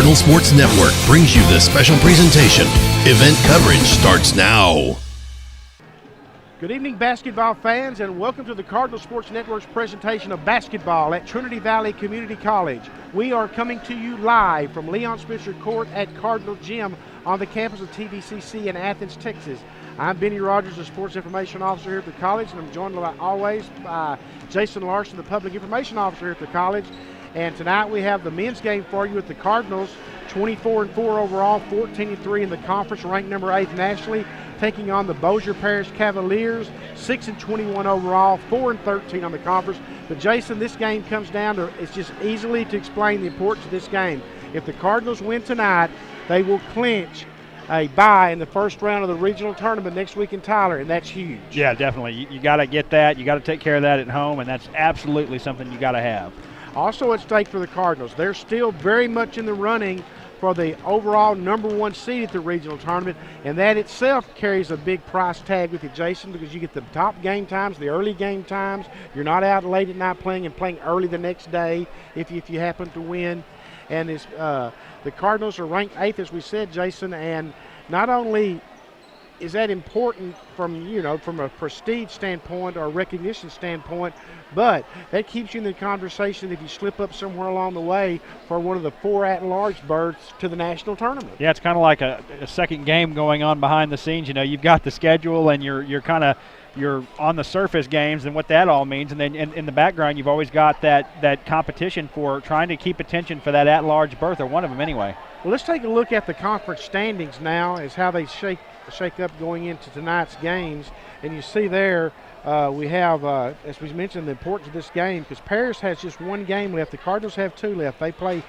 Cardinal Sports Network brings you this special presentation. Event coverage starts now. Good evening, basketball fans, and welcome to the Cardinal Sports Network's presentation of basketball at Trinity Valley Community College. We are coming to you live from Leon Spencer Court at Cardinal Gym on the campus of TVCC in Athens, Texas. I'm Benny Rogers, the Sports Information Officer here at the college, and I'm joined like always by Jason Larson, the Public Information Officer here at the college. And tonight we have the men's game for you with the Cardinals, 24-4 overall, 14-3 in the conference, ranked number 8 nationally, taking on the Bossier Parish Cavaliers, 6-21 overall, 4-13 on the conference. But Jason, this game comes down to, it's just easily to explain the importance of this game. If the Cardinals win tonight, they will clinch a bye in the first round of the regional tournament next week in Tyler, and that's huge. Yeah, definitely. You got to get that. You got to take care of that at home, and that's absolutely something you got to have. Also at stake for the Cardinals, they're still very much in the running for the overall number 1 seed at the regional tournament, and that itself carries a big price tag with it, Jason, because you get the top game times, the early game times. You're not out late at night playing and playing early the next day if you happen to win. And the Cardinals are ranked 8th, as we said, Jason, and not only is that important from a prestige standpoint or recognition standpoint, but that keeps you in the conversation if you slip up somewhere along the way for one of the 4 at-large berths to the national tournament. Yeah, it's kind of like a second game going on behind the scenes. You know, you've got the schedule and you're on the surface games and what that all means, and then in the background you've always got that competition for trying to keep attention for that at-large berth, or one of them anyway. Well, let's take a look at the conference standings now as how they shake up going into tonight's games. And you see there we have, as we mentioned, the importance of this game, because Parish has just 1 game left. The Cardinals have 2 left. They play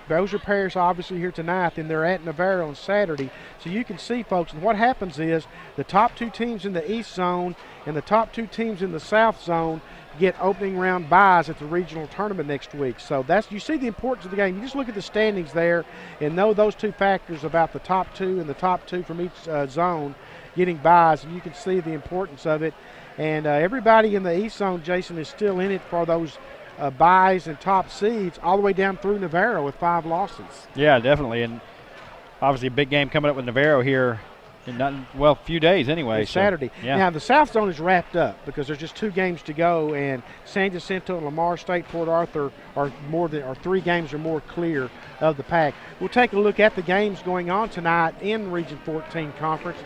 Bossier Parish obviously here tonight, then they're at Navarro on Saturday. So you can see, folks, and what happens is the top 2 teams in the East Zone and the top 2 teams in the South Zone get opening round byes at the regional tournament next week. So you see the importance of the game. You just look at the standings there and know those 2 factors about the top 2 and the top 2 from each zone getting byes, and you can see the importance of it. And everybody in the East Zone, Jason, is still in it for those byes and top seeds all the way down through Navarro with 5 losses. Yeah, definitely, and obviously a big game coming up with Navarro here in a few days anyway. Saturday. Yeah. Now the South Zone is wrapped up because there's just 2 games to go, and San Jacinto and Lamar State, Port Arthur are 3 games or more clear of the pack. We'll take a look at the games going on tonight in Region 14 Conference,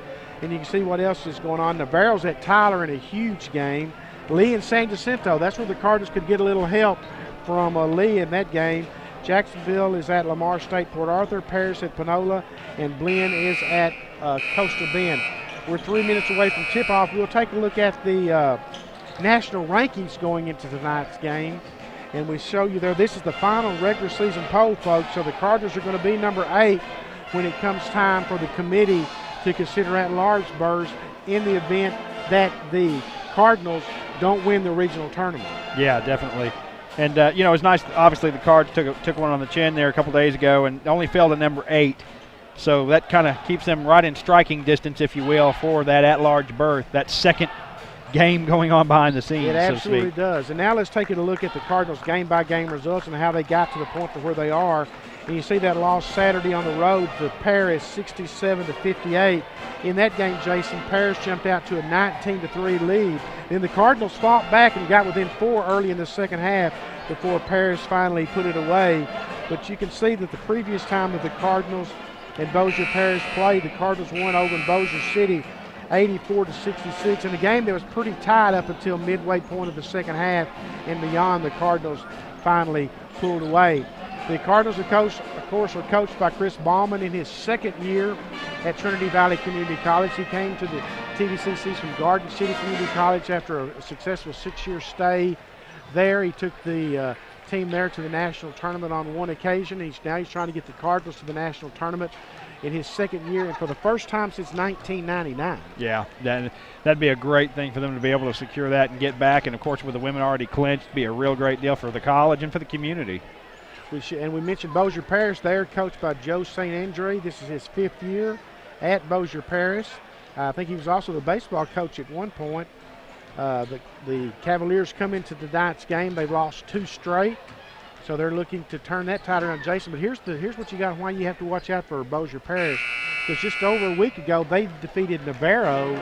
and you can see what else is going on. Navarro's at Tyler in a huge game. Lee and San Jacinto, that's where the Cardinals could get a little help from Lee in that game. Jacksonville is at Lamar State, Port Arthur. Parish at Panola, and Blinn is at Coastal Bend. We're 3 minutes away from tip-off. We'll take a look at the national rankings going into tonight's game, and we show you there. This is the final regular season poll, folks. So the Cardinals are going to be number 8 when it comes time for the committee to consider at-large berths in the event that the Cardinals don't win the regional tournament. Yeah, definitely. And, it's nice. Obviously, the Cards took one on the chin there a couple days ago and only fell to number 8. So that kind of keeps them right in striking distance, if you will, for that at-large berth, that second game going on behind the scenes. It absolutely does. And now let's take a look at the Cardinals' game-by-game results and how they got to the point to where they are. And you see that loss Saturday on the road to Parish, 67-58. In that game, Jason, Parish jumped out to a 19-3 lead. Then the Cardinals fought back and got within 4 early in the second half before Parish finally put it away. But you can see that the previous time that the Cardinals and Bossier Parish played, the Cardinals won over in Bossier City 84-66 in a game that was pretty tight up until midway point of the second half, and beyond the Cardinals finally pulled away. The Cardinals, of course, are coached by Chris Ballman in his second year at Trinity Valley Community College. He came to the TVCC from Garden City Community College after a successful 6-year stay there. He took the team there to the national tournament on 1 occasion. He's trying to get the Cardinals to the national tournament in his second year, and for the first time since 1999. Yeah, that'd be a great thing for them to be able to secure that and get back. And, of course, with the women already clinched, it'd be a real great deal for the college and for the community. We mentioned Bossier Parish there, coached by Joe St. Andre. This is his 5th year at Bossier Parish. I think he was also the baseball coach at one point. The Cavaliers come into tonight's game. They've lost 2 straight. So they're looking to turn that tide around, Jason. But here's what you got, why you have to watch out for Bossier Parish. Because just over a week ago, they defeated Navarro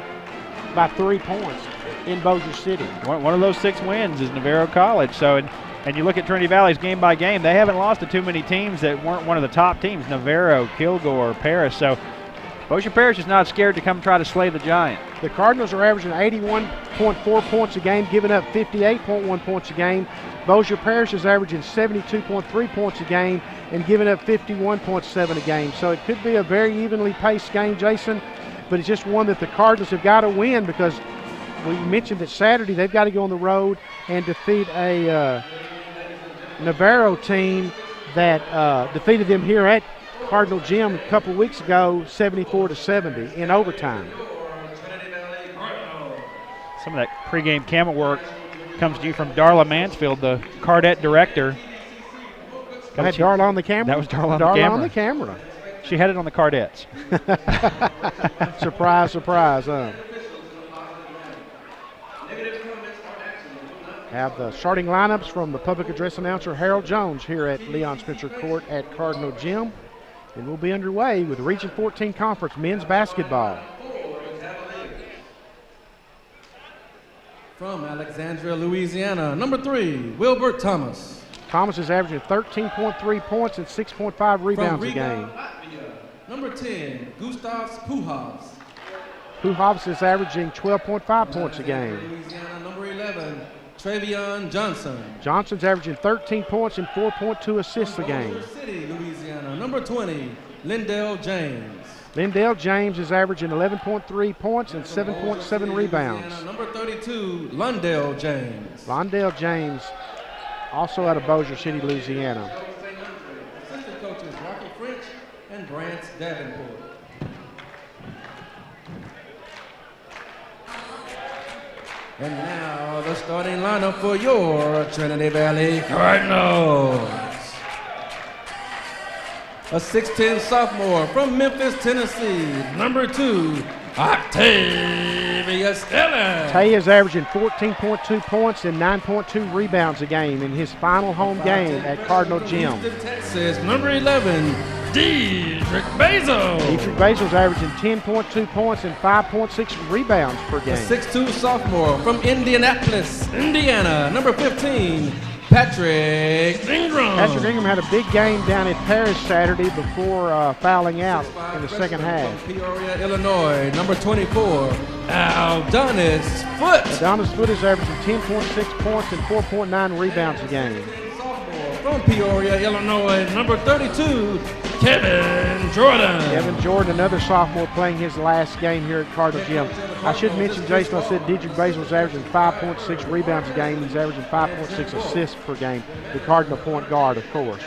by 3 points in Bossier City. One of those 6 wins is Navarro College. So, and you look at Trinity Valley's game by game, they haven't lost to too many teams that weren't one of the top teams, Navarro, Kilgore, Parish. So Bossier Parish is not scared to come try to slay the Giant. The Cardinals are averaging 81.4 points a game, giving up 58.1 points a game. Bossier Parish is averaging 72.3 points a game and giving up 51.7 a game. So it could be a very evenly paced game, Jason, but it's just one that the Cardinals have got to win because we mentioned that Saturday they've got to go on the road and defeat a Navarro team that defeated them here at Cardinal Gym a couple weeks ago, 74-70 in overtime. Some of that pregame camera work comes to you from Darla Mansfield, the Cardette director. I had Darla on the camera? That was Darla on the camera. She had it on the Cardettes. Surprise, surprise. Have the starting lineups from the public address announcer Harold Jones here at Leon Spencer Court at Cardinal Gym. And we'll be underway with Region 14 Conference men's basketball. From Alexandria, Louisiana, number 3, Wilbert Thomas. Thomas is averaging 13.3 points and 6.5 rebounds a game. Latvia, number 10, Gustavs Puhavs. Puhavs is averaging 12.5 points a game. Louisiana, number 11, Travion Johnson. Johnson's averaging 13 points and 4.2 assists a game. Bossier City, Louisiana, number 20, Lindell James. Lindell James is averaging 11.3 points and 7.7 rebounds. Louisiana, number 32, Lundell James. Lundell James, also out of Bossier City, Louisiana. Assistant coaches Rocky French and Brant Davenport. And now the starting lineup for your Trinity Valley Cardinals. A 6'10 sophomore from Memphis, Tennessee, number 2, Octavia Stellan. Tay is averaging 14.2 points and 9.2 rebounds a game in his final home game at Cardinal Gym. Houston, Texas, number 11, Dietrich Basil. Dietrich Basil is averaging 10.2 points and 5.6 rebounds per A game. 6'2 sophomore from Indianapolis, Indiana, number 15, Patrick Ingram. Patrick Ingram had a big game down at Parish Saturday before fouling out in the second half. From Peoria, Illinois, number 24, Aldonis Foote. Adonis Foote is averaging 10.6 points and 4.9 rebounds a game. Sophomore from Peoria, Illinois, number 32, Kevin Jordan. Kevin Jordan, another sophomore, playing his last game here at Cardinal Gym. I should mention, Jason, I said Dietrich Basil is averaging 5.6 rebounds a game. He's averaging 5.6 assists per game. The Cardinal point guard, of course.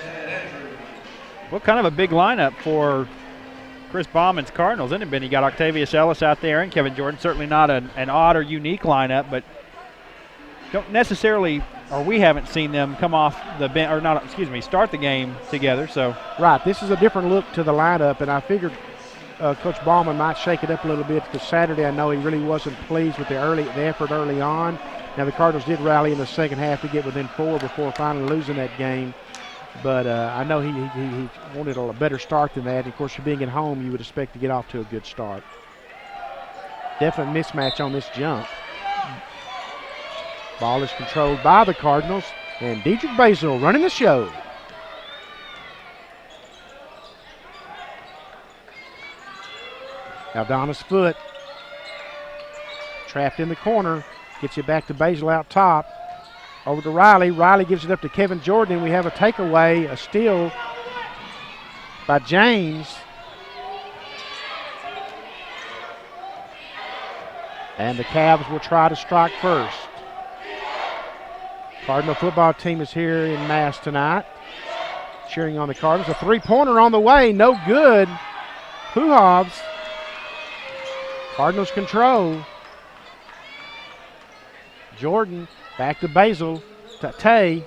What kind of a big lineup for Chris Bauman's Cardinals, isn't it, Ben? You got Octavius Ellis out there and Kevin Jordan. Certainly not an odd or unique lineup, but don't necessarily, or we haven't seen them come off the bench, or not, start the game together. So right, this is a different look to the lineup, and I figured Coach Bauman might shake it up a little bit because Saturday I know he really wasn't pleased with the effort early on. Now the Cardinals did rally in the second half to get within 4 before finally losing that game. But I know he wanted a better start than that. And of course, being at home, you would expect to get off to a good start. Definite mismatch on this jump. Ball is controlled by the Cardinals, and Dietrich Basil running the show. Aldonis Foote trapped in the corner, gets it back to Basil out top. Over to Riley. Riley gives it up to Kevin Jordan. We have a takeaway, a steal by James. And the Cavs will try to strike first. Cardinal football team is here in mass tonight, cheering on the Cardinals. A three-pointer on the way, no good. Puhavs. Cardinals control. Jordan back to Basil, to Tay.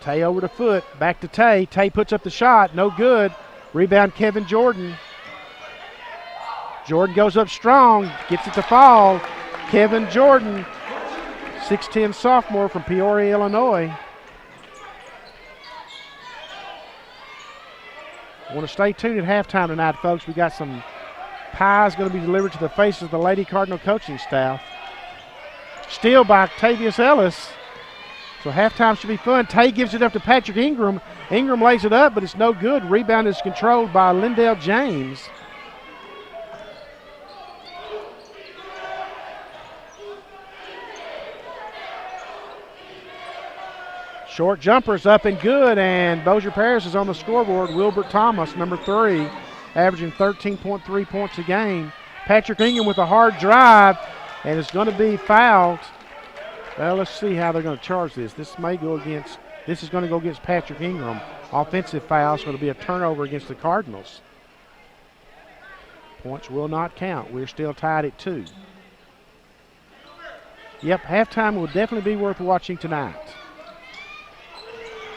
Tay over to Foote, back to Tay. Tay puts up the shot, no good. Rebound Kevin Jordan. Jordan goes up strong, gets it to fall. Kevin Jordan, 6'10 sophomore from Peoria, Illinois. Want to stay tuned at halftime tonight, folks. We got some pies going to be delivered to the faces of the Lady Cardinal coaching staff. Steal by Octavius Ellis. So halftime should be fun. Tay gives it up to Patrick Ingram. Ingram lays it up, but it's no good. Rebound is controlled by Lindell James. Short jumper's up and good, and Bossier Parish is on the scoreboard. Wilbert Thomas, number 3, averaging 13.3 points a game. Patrick Ingram with a hard drive, and it's going to be fouled. Well, let's see how they're going to charge this. This is going to go against Patrick Ingram. Offensive foul, so it'll be a turnover against the Cardinals. Points will not count. We're still tied at 2. Yep, halftime will definitely be worth watching tonight.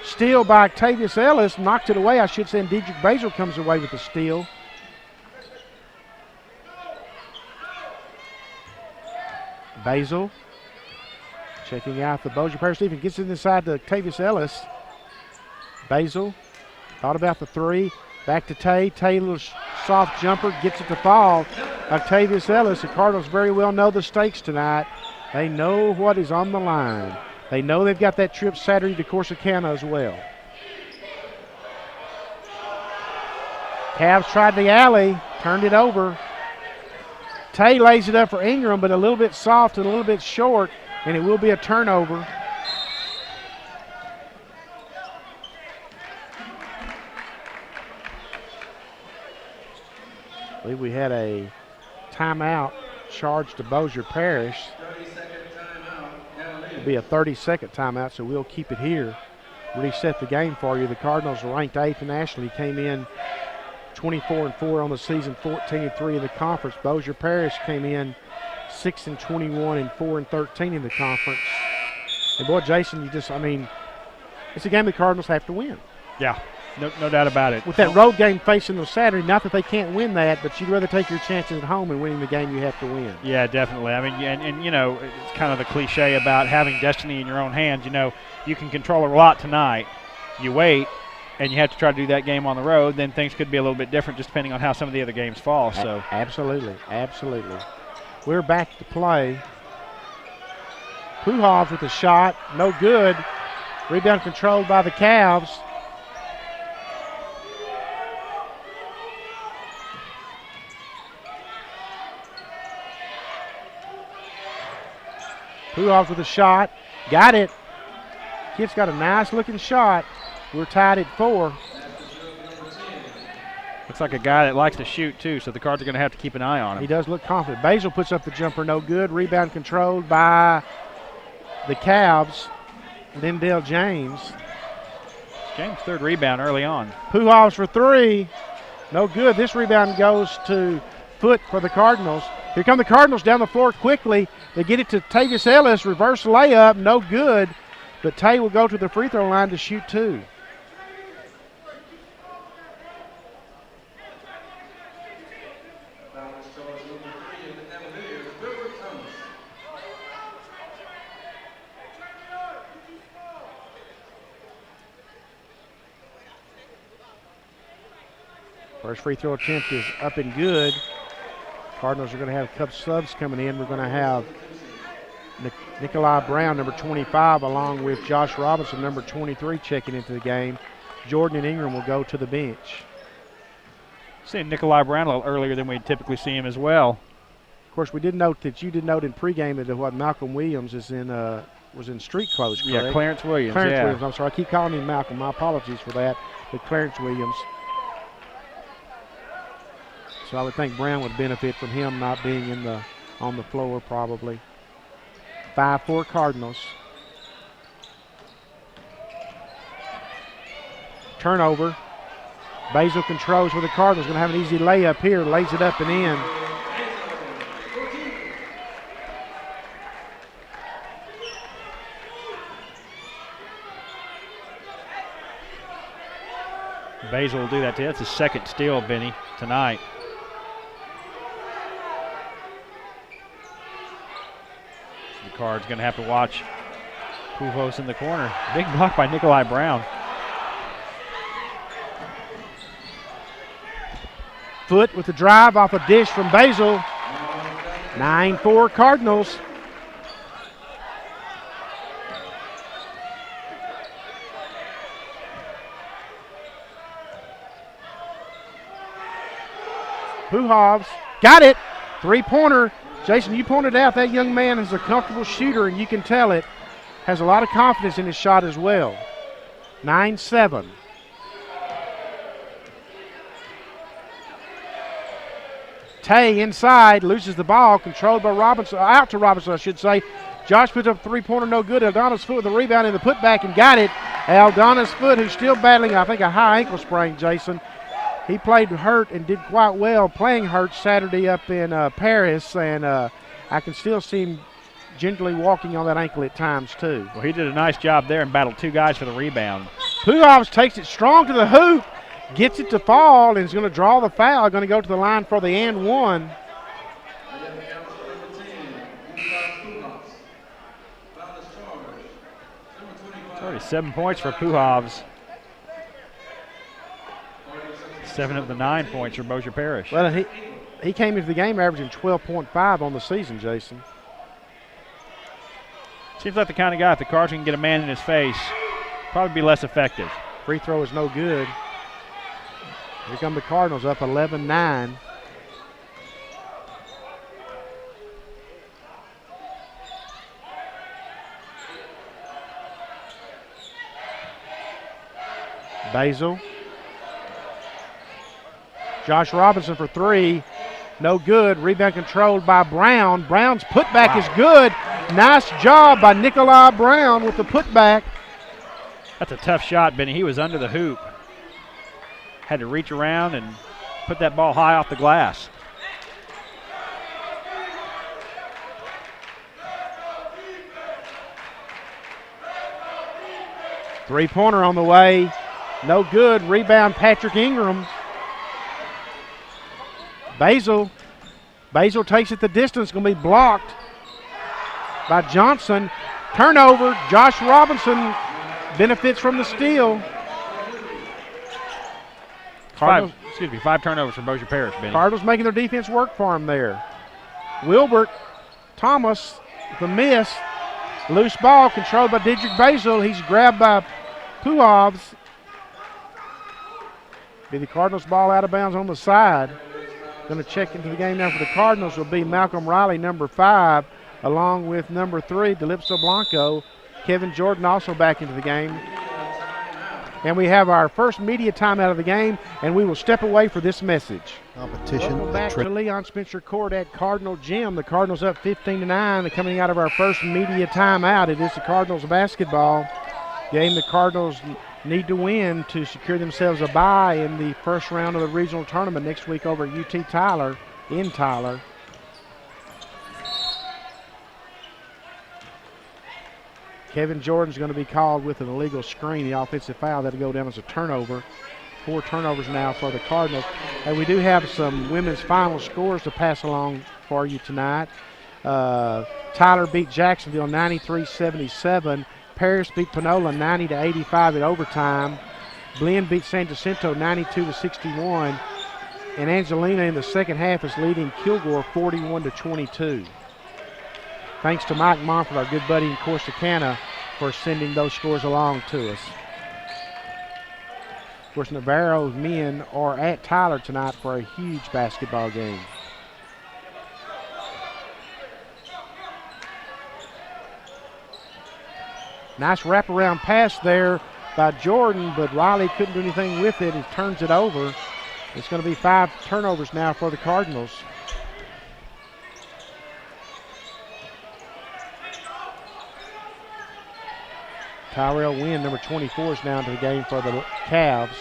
Steal by Octavius Ellis, knocked it away, I should say, and Dedrick Basil comes away with the steal. Basil checking out the Bossier Parish defense, gets it inside to Octavius Ellis. Basil thought about the 3, back to Tay. Tay, a little soft jumper, gets it to fall. Octavius Ellis, the Cardinals very well know the stakes tonight. They know what is on the line. They know they've got that trip Saturday to Corsicana as well. Cavs tried the alley, turned it over. Tay lays it up for Ingram, but a little bit soft and a little bit short, and it will be a turnover. I believe we had a timeout charged to Bossier Parish. It'll be a 30-second timeout, so we'll keep it here. Reset the game for you. The Cardinals are ranked 8th nationally, came in 24-4 on the season, 14-3 in the conference. Bossier Parish came in 6-21 and 4-13 in the conference. And boy, Jason, it's a game the Cardinals have to win. Yeah, no doubt about it. With that road game facing them Saturday, not that they can't win that, but you'd rather take your chances at home and winning the game you have to win. Yeah, definitely. And it's kind of the cliche about having destiny in your own hands. You can control a lot tonight. You wait, and you have to try to do that game on the road, then things could be a little bit different just depending on how some of the other games fall. So Absolutely. We're back to play. Pujols with a shot, no good. Rebound controlled by the Cavs. Pujols with a shot, got it. Kid's got a nice looking shot. We're tied at 4. Looks like a guy that likes to shoot too, so the Cards are going to have to keep an eye on him. He does look confident. Basil puts up the jumper, no good. Rebound controlled by the Cavs. Lindell James. James' 3rd rebound early on. Pujols for 3, no good. This rebound goes to Foot for the Cardinals. Here come the Cardinals down the floor quickly. They get it to Tavis Ellis, reverse layup, no good. But Tay will go to the free throw line to shoot 2. First free throw attempt is up and good. Cardinals are going to have a couple subs coming in. We're going to have Nikolai Brown, number 25, along with Josh Robinson, number 23, checking into the game. Jordan and Ingram will go to the bench. Seeing Nikolai Brown a little earlier than we typically see him as well. Of course, we did note that you did note in pregame that what Malcolm Williams is in was in street clothes, correct? Yeah, Clarence Williams. Williams, I'm sorry. I keep calling him Malcolm. My apologies for that. But Clarence Williams. So I would think Brown would benefit from him not being on the floor probably. 5-4 Cardinals. Turnover. Basil controls with the Cardinals. Going to have an easy layup here. Lays it up and in. Basil will do that too. That's his 2nd steal, Benny, tonight. The Cards going to have to watch Pujols in the corner. Big block by Nikolai Brown. Foot with the drive off a dish from Basil. 9-4 Cardinals. Puhovs got it. 3-pointer. Jason, you pointed out that young man is a comfortable shooter, and you can tell it. Has a lot of confidence in his shot as well. 9-7. Tay inside, loses the ball, controlled by Robinson, out to Robinson, I should say. Josh puts up a 3-pointer, no good. Aldana's Foot with the rebound and the putback and got it. Aldana's Foot, who's still battling, I think, a high ankle sprain, Jason. He played hurt and did quite well playing hurt Saturday up in Paris, and I can still see him gingerly walking on that ankle at times, too. Well, he did a nice job there and battled 2 guys for the rebound. Puhovs takes it strong to the hoop, gets it to fall, and is going to draw the foul. Going to go to the line for the and one. 37 points for Puhovs. 7 of the 9 points for Bossier Parish. Well, he came into the game averaging 12.5 on the season, Jason. Seems like the kind of guy, if the Cards can get a man in his face, probably be less effective. Free throw is no good. Here come the Cardinals up 11-9. Basil. Josh Robinson for 3. No good. Rebound controlled by Brown. Brown's putback is good. Nice job by Nikolai Brown with the putback. That's a tough shot, Benny. He was under the hoop. Had to reach around and put that ball high off the glass. Three-pointer on the way. No good. Rebound, Patrick Ingram. Basil takes it the distance. Going to be blocked by Johnson. Turnover. Josh Robinson benefits from the steal. 5 turnovers for Bossier Parish, Benny. Cardinals making their defense work for him there. Wilbert Thomas, the miss. Loose ball controlled by Didrik Basil. He's grabbed by Puhovs. Be the Cardinals ball out of bounds on the side. Going to check into the game now for the Cardinals will be Malcolm Riley, number 5, along with number 3, Delipso Blanco. Kevin Jordan also back into the game. And we have our first media timeout of the game, and we will step away for this message. Competition. Welcome back to Leon Spencer Court at Cardinal Gym. The Cardinals up 15-9. They're coming out of our first media timeout. It is the Cardinals basketball game. The Cardinals need to win to secure themselves a bye in the first round of the regional tournament next week over at UT Tyler in Tyler. Kevin Jordan's going to be called with an illegal screen, the offensive foul. That'll go down as a turnover. 4 turnovers now for the Cardinals. And we do have some women's final scores to pass along for you tonight. Tyler beat Jacksonville 93-77. Parish beat Panola 90-85 at overtime. Glenn beat San Jacinto 92-61. And Angelina in the second half is leading Kilgore 41-22. Thanks to Mike Monfort, our good buddy in Corsicana, for sending those scores along to us. Of course, Navarro's men are at Tyler tonight for a huge basketball game. Nice wraparound pass there by Jordan, but Riley couldn't do anything with it. He turns it over. It's going to be 5 turnovers now for the Cardinals. Tyrell Wynn, number 24, is now into the game for the Cavs.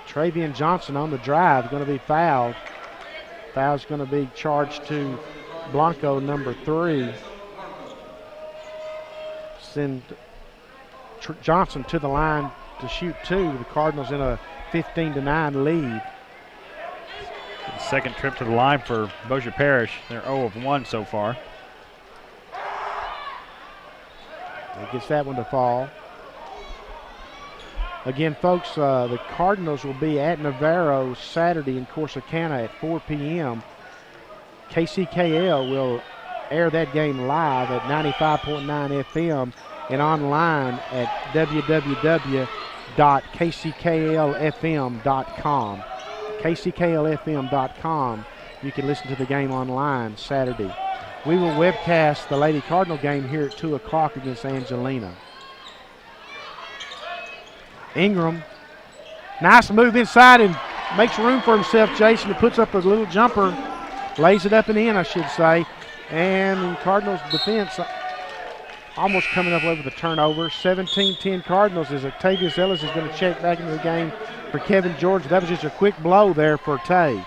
Travian Johnson on the drive, going to be fouled. Foul's going to be charged to Blanco, number 3. Send Johnson to the line to shoot 2. The Cardinals in a 15-9 lead. The second trip to the line for Bossier Parish. They're 0 of 1 so far. He gets that one to fall. Again, folks, the Cardinals will be at Navarro Saturday in Corsicana at 4 p.m. KCKL will air that game live at 95.9 FM and online at www.kcklfm.com. kcklfm.com. You can listen to the game online Saturday. We will webcast the Lady Cardinal game here at 2 o'clock against Angelina. Ingram, nice move inside and makes room for himself, Jason. He puts up a little jumper, lays it up and in, I should say. And Cardinals defense almost coming up over the turnover. 17-10 Cardinals as Octavius Ellis is going to check back into the game for Kevin George. That was just a quick blow there for Tay.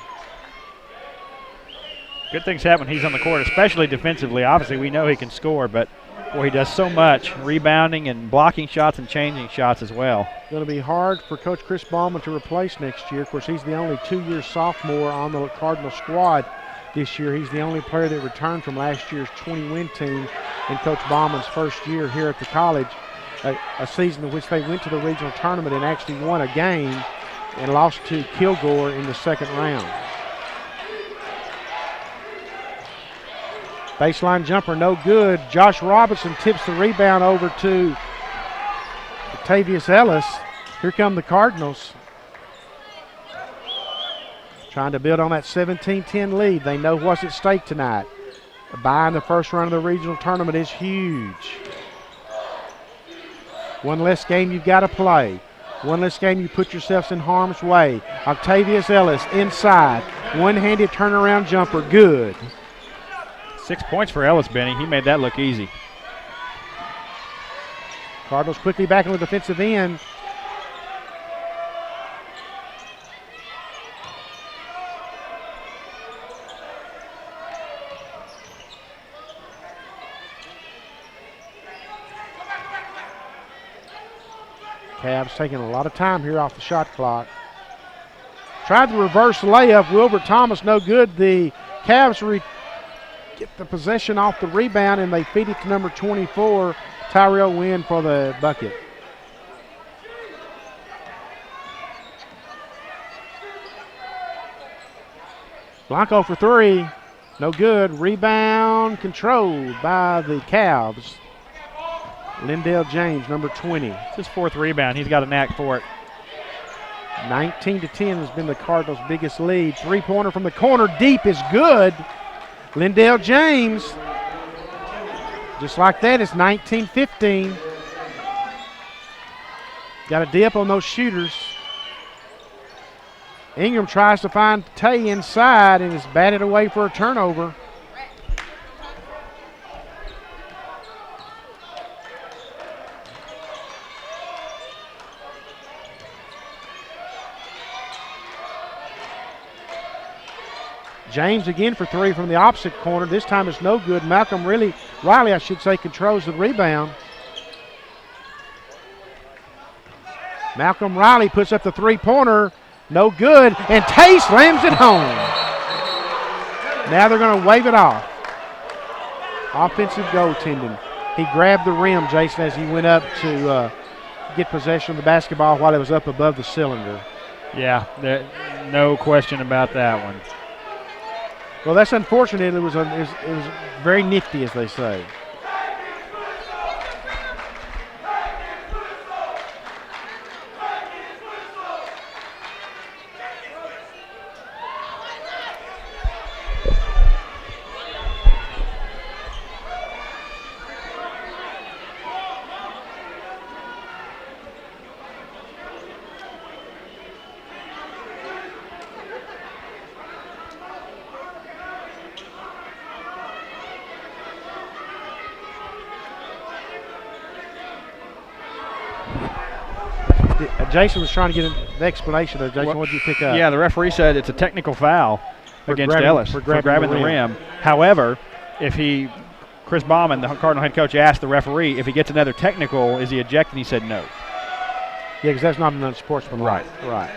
Good things happen when he's on the court, especially defensively. Obviously, we know he can score, but boy, he does so much, rebounding and blocking shots and changing shots as well. Going to be hard for Coach Chris Ballman to replace next year. Of course, he's the only two-year sophomore on the Cardinal squad this year. He's the only player that returned from last year's 20-win team in Coach Ballman's first year here at the college, a season in which they went to the regional tournament and actually won a game and lost to Kilgore in the second round. Baseline jumper, no good. Josh Robinson tips the rebound over to Octavius Ellis. Here come the Cardinals. Trying to build on that 17-10 lead. They know what's at stake tonight. A bye in the first round of the regional tournament is huge. One less game you've got to play. One less game you put yourselves in harm's way. Octavius Ellis inside. One-handed turnaround jumper, good. 6 points for Ellis, Benny. He made that look easy. Cardinals quickly back on the defensive end. Cavs taking a lot of time here off the shot clock. Tried the reverse layup. Wilbur Thomas no good. The Cavs get the possession off the rebound, and they feed it to number 24, Tyrell Wynn, for the bucket. Blanco for three. No good. Rebound controlled by the Cavs. Lindell James, number 20. It's his fourth rebound. He's got a knack for it. 19-10 has been the Cardinals' biggest lead. Three-pointer from the corner deep is good. Lindell James, just like that, it's 19-15. Got a dip on those shooters. Ingram tries to find Tay inside and is batted away for a turnover. James again for three from the opposite corner. This time it's no good. Riley, I should say, controls the rebound. Malcolm Riley puts up the three-pointer. No good. And Tay slams it home. Now they're going to wave it off. Offensive goaltending. He grabbed the rim, Jason, as he went up to get possession of the basketball while it was up above the cylinder. Yeah, no question about that one. Well, that's unfortunate. It was very nifty, as they say. Jason was trying to get the explanation there. Jason, what did you pick up? Yeah, the referee said it's a technical foul against Ellis for grabbing the rim. However, Chris Bauman, the Cardinal head coach, asked the referee if he gets another technical, is he ejected? He said no. Yeah, because that's not an unsportsmanlike. Right.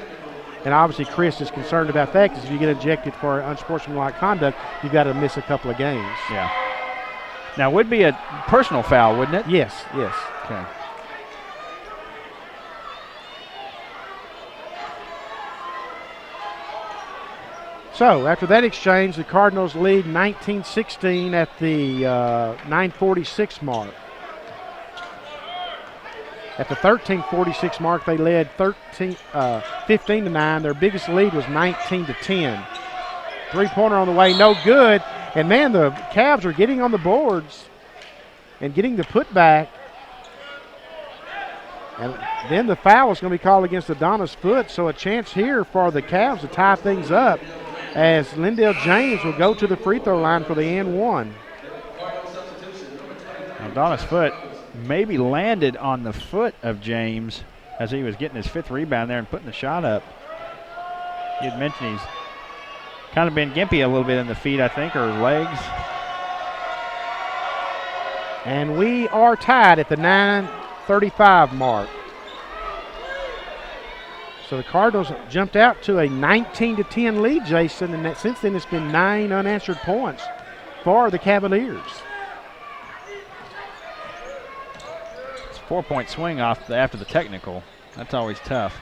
And obviously Chris is concerned about that because if you get ejected for unsportsmanlike conduct, you've got to miss a couple of games. Yeah. Now, it would be a personal foul, wouldn't it? Yes. Okay. So after that exchange, the Cardinals lead 19-16 at the 9:46 mark. At the 13:46 mark, they led 15-9. Their biggest lead was 19-10. Three-pointer on the way, no good. And man, the Cavs are getting on the boards and getting the putback. And then the foul is going to be called against Adonis Foote, so a chance here for the Cavs to tie things up as Lindell James will go to the free throw line for the and one. Adonis Foote maybe landed on the foot of James as he was getting his 5th rebound there and putting the shot up. You had mentioned he's kind of been gimpy a little bit in the feet, I think, or legs. And we are tied at the 9:35 mark. So the Cardinals jumped out to a 19-10 lead, Jason, and since then it's been 9 unanswered points for the Cavaliers. It's a 4-point swing after the technical. That's always tough.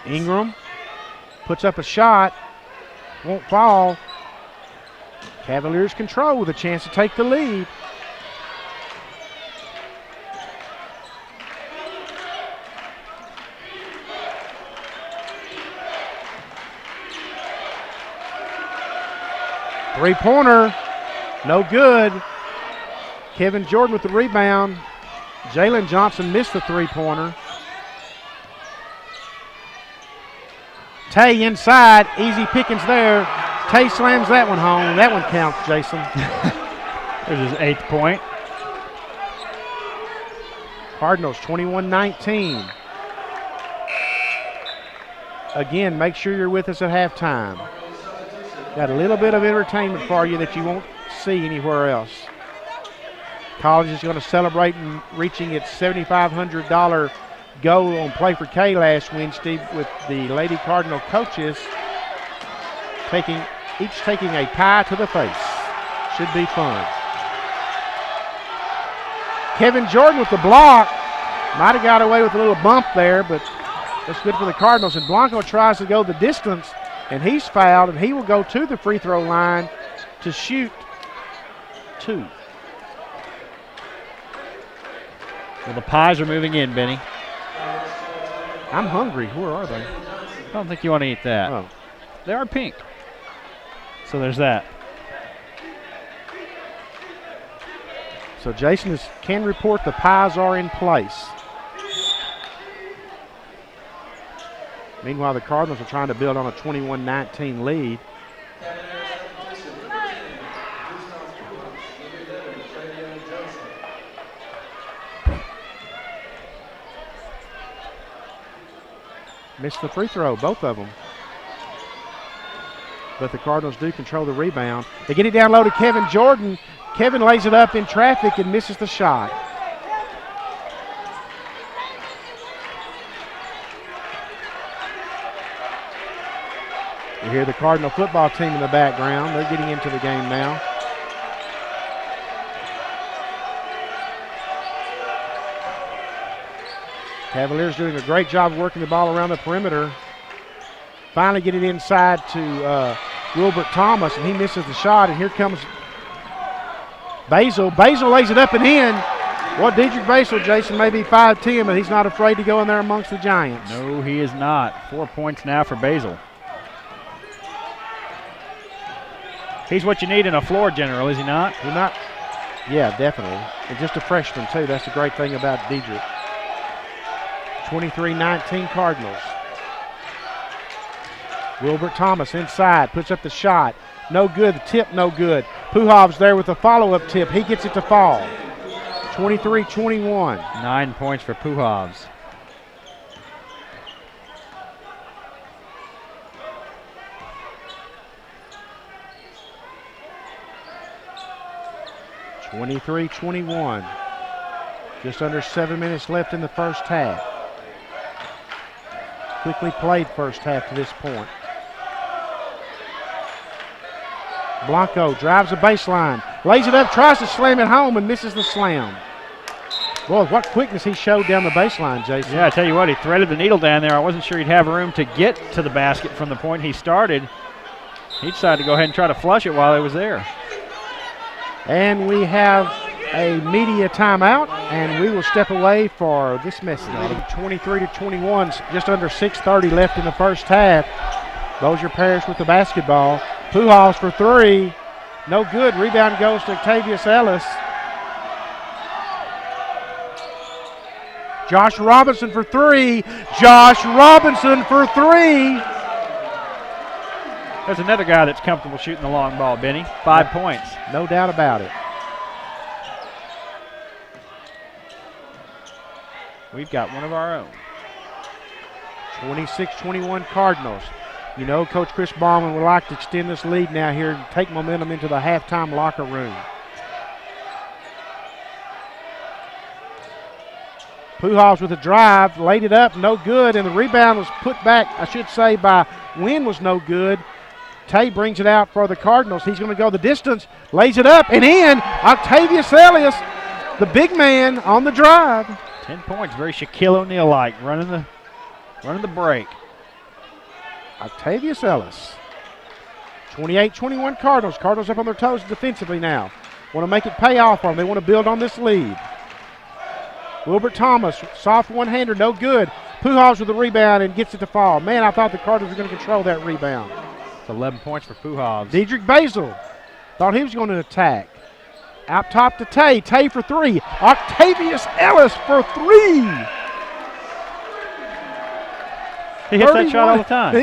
Ingram puts up a shot, won't fall. Cavaliers control with a chance to take the lead. Three-pointer, no good. Kevin Jordan with the rebound. Jalen Johnson missed the three-pointer. Tay inside, easy pickings there. Tay slams that one home. That one counts, Jason. There's his 8th point. Cardinals 21-19. Again, make sure you're with us at halftime. Got a little bit of entertainment for you that you won't see anywhere else. College is going to celebrate and reaching its $7,500 goal on Play for K last Wednesday with the Lady Cardinal coaches each taking a pie to the face. Should be fun. Kevin Jordan with the block. Might have got away with a little bump there, but that's good for the Cardinals. And Blanco tries to go the distance, and he's fouled, and he will go to the free throw line to shoot 2. Well, the pies are moving in, Benny. I'm hungry. Where are they? I don't think you want to eat that. Oh. They are pink. So there's that. So Jason can report the pies are in place. Meanwhile, the Cardinals are trying to build on a 21-19 lead. Missed the free throw, both of them. But the Cardinals do control the rebound. They get it down low to Kevin Jordan. Kevin lays it up in traffic and misses the shot. You hear the Cardinal football team in the background. They're getting into the game now. Cavaliers doing a great job working the ball around the perimeter. Finally get it inside to Wilbert Thomas, and he misses the shot, and here comes Basil. Basil lays it up and in. Well, Dedrick Basil, Jason, may be 5'10", but he's not afraid to go in there amongst the Giants. No, he is not. 4 points now for Basil. He's what you need in a floor general, is he not? He's not. Yeah, definitely. And just a freshman, too. That's the great thing about Dedrick. 23-19 Cardinals. Wilbert Thomas inside, puts up the shot. No good, the tip no good. Puhov's there with a follow-up tip. He gets it to fall. 23-21. 9 points for Puhovs. (23-21). Just under 7 minutes left in the first half. Quickly played first half to this point. Blanco drives the baseline, lays it up, tries to slam it home and misses the slam. Boy, what quickness he showed down the baseline, Jason. Yeah, I tell you what, he threaded the needle down there. I wasn't sure he'd have room to get to the basket from the point he started. He decided to go ahead and try to flush it while he was there. And we have a media timeout, and we will step away for this message. 23-21, just under 6:30 left in the first half. Bossier Parish with the basketball. Pujols for three. No good. Rebound goes to Octavius Ellis. Josh Robinson for three. Josh Robinson for three. There's another guy that's comfortable shooting the long ball, Benny. 5 points. No doubt about it. We've got one of our own. 26-21 Cardinals. You know, Coach Chris Ballman would like to extend this lead now here and take momentum into the halftime locker room. Pujols with a drive, laid it up, no good, and the rebound was put back, I should say, by Wynn was no good. Tay brings it out for the Cardinals. He's going to go the distance, lays it up, and in. Octavius Ellis, the big man, on the drive. 10 points, very Shaquille O'Neal-like, running the break. Octavius Ellis. 28-21 Cardinals. Cardinals up on their toes defensively now. Want to make it pay off for them. They want to build on this lead. Wilbert Thomas, soft one-hander, no good. Pujols with the rebound and gets it to fall. Man, I thought the Cardinals were going to control that rebound. It's 11 points for Pujols. Dedrick Basil thought he was going to attack. Out top to Tay. Tay for three. Octavius Ellis for three. He hits that shot all the time.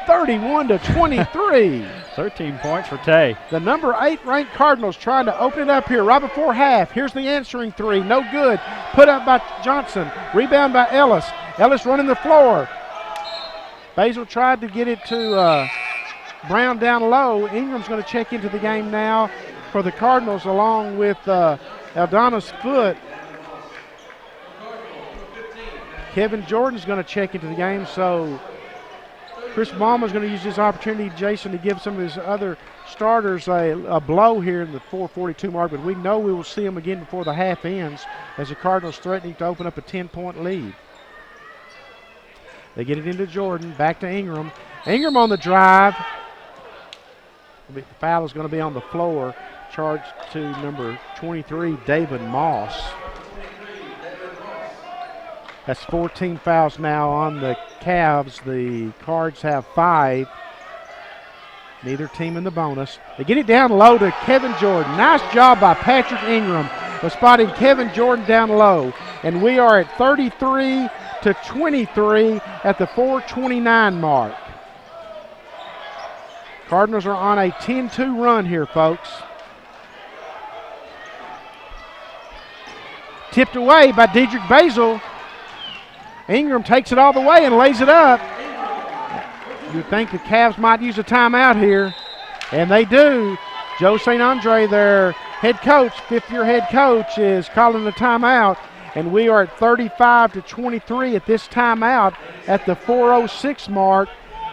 31-23. 13 points for Tay. The number 8 ranked Cardinals trying to open it up here right before half. Here's the answering three. No good. Put up by Johnson. Rebound by Ellis. Ellis running the floor. Basil tried to get it to Brown down low. Ingram's going to check into the game now for the Cardinals along with Aldana's Foot. Kevin Jordan's going to check into the game, so Chris Ballman's going to use this opportunity, Jason, to give some of his other starters a blow here in the 4:42 mark, but we know we will see them again before the half ends as the Cardinals threatening to open up a 10-point lead. They get it into Jordan, back to Ingram. Ingram on the drive. The foul is going to be on the floor, charged to number 23, David Moss. That's 14 fouls now on the Cavs. The Cards have 5. Neither team in the bonus. They get it down low to Kevin Jordan. Nice job by Patrick Ingram of spotting Kevin Jordan down low. And we are at 33-23 at the 4:29 mark. Cardinals are on a 10-2 run here, folks. Tipped away by Dedrick Basil. Ingram takes it all the way and lays it up. You'd think the Cavs might use a timeout here, and they do. Joe St. Andre, their head coach, fifth-year head coach, is calling the timeout, and we are at 35-23 at this timeout at the 4:06 mark.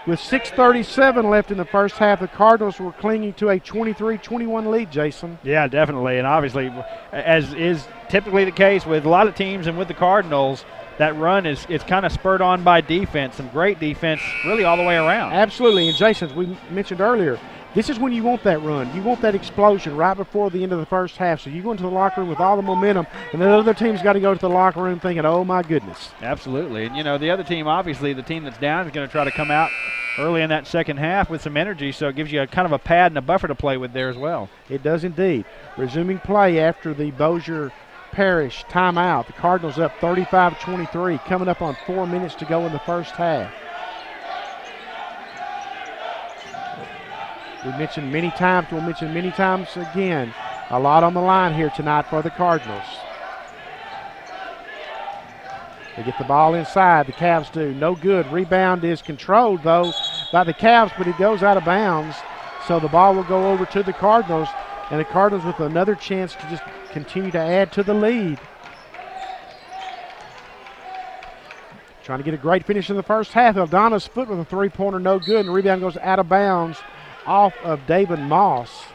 With 6:37 left in the first half, the Cardinals were clinging to a 23-21 lead, Jason. Yeah, definitely, and obviously, as is typically the case with a lot of teams and with the Cardinals, that run is kind of spurred on by defense, some great defense really all the way around. Absolutely, and Jason, as we mentioned earlier, this is when you want that run. You want that explosion right before the end of the first half. So you go into the locker room with all the momentum, and the other team's got to go to the locker room thinking, oh, my goodness. Absolutely. And, you know, the other team, obviously, the team that's down is going to try to come out early in that second half with some energy, so it gives you a kind of a pad and a buffer to play with there as well. It does indeed. Resuming play after the Bossier Parish timeout. The Cardinals up 35-23, coming up on 4 minutes to go in the first half. We mentioned many times, we'll mention many times again, a lot on the line here tonight for the Cardinals. They get the ball inside, the Cavs do. No good. Rebound is controlled, though, by the Cavs, but it goes out of bounds. So the ball will go over to the Cardinals, and the Cardinals with another chance to just continue to add to the lead. Trying to get a great finish in the first half. Aldana's Foot with a three-pointer, no good, and the rebound goes out of bounds off of David Moss.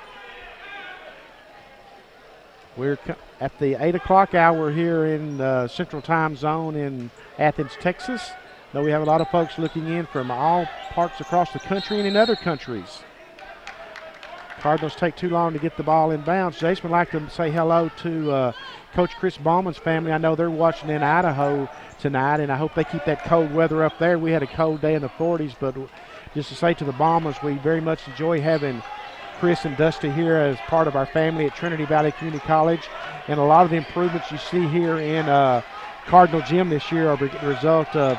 We're at the 8 o'clock hour here in Central Time Zone in Athens, Texas. Though we have a lot of folks looking in from all parts across the country and in other countries. Cardinals take too long to get the ball in bounds. Jason would like to say hello to Coach Chris Bauman's family. I know they're watching in Idaho tonight, and I hope they keep that cold weather up there. We had a cold day in the 40s, but just to say to the Baumans, we very much enjoy having Chris and Dusty here as part of our family at Trinity Valley Community College. And a lot of the improvements you see here in Cardinal Gym this year are the result of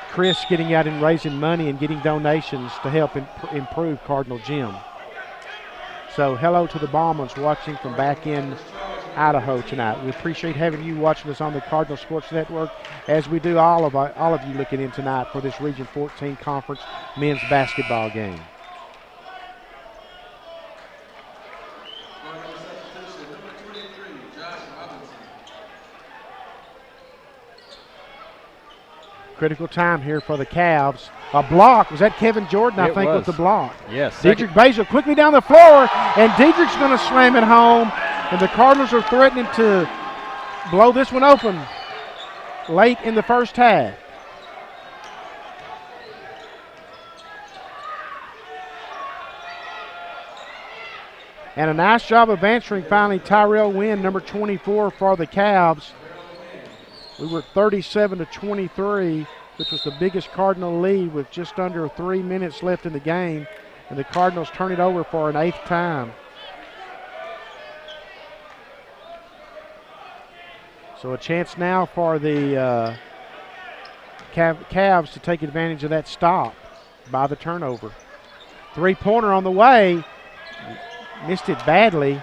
Chris getting out and raising money and getting donations to help improve Cardinal Gym. So hello to the Baumans watching from back in Idaho tonight. We appreciate having you watching us on the Cardinal Sports Network, as we do all of you looking in tonight for this Region 14 Conference men's basketball game. Critical time here for the Cavs. A block. Was that Kevin Jordan, I think, with the block? Yes. Dedrick Basil quickly down the floor, and Dedrick's going to slam it home. And the Cardinals are threatening to blow this one open late in the first half. And a nice job of answering finally Tyrell Wynn, number 24 for the Cavs. We were 37-23, which was the biggest Cardinal lead with just under 3 minutes left in the game. And the Cardinals turn it over for an 8th time. So a chance now for the Cavs to take advantage of that stop by the turnover. Three-pointer on the way. Missed it badly.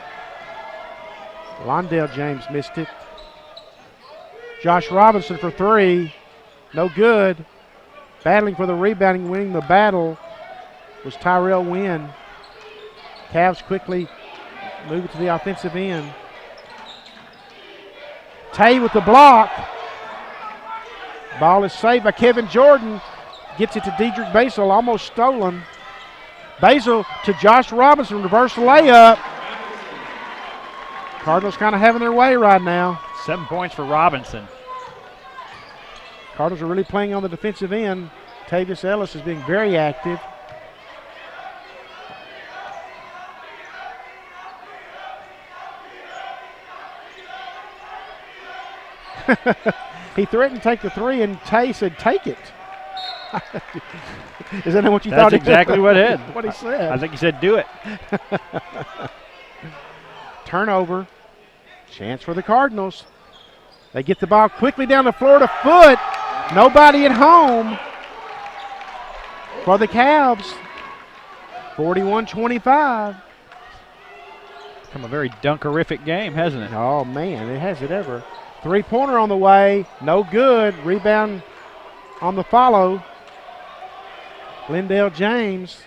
Londale James missed it. Josh Robinson for three. No good. Battling for the rebounding, winning the battle was Tyrell Wynn. Cavs quickly move it to the offensive end. Tay with the block. Ball is saved by Kevin Jordan. Gets it to Dedrick Basil, almost stolen. Basil to Josh Robinson, reverse layup. Cardinals kind of having their way right now. 7 points for Robinson. Cardinals are really playing on the defensive end. Tavius Ellis is being very active. He threatened to take the three, and Tay said, take it. Is that what you thought? That's exactly what he said. I think he said, do it. Turnover. Chance for the Cardinals. They get the ball quickly down the floor to Foot. Nobody at home for the Cavs. 41-25. Become a very dunkerific game, hasn't it? Oh, man, it has it ever. Three-pointer on the way. No good. Rebound on the follow. Lindale James.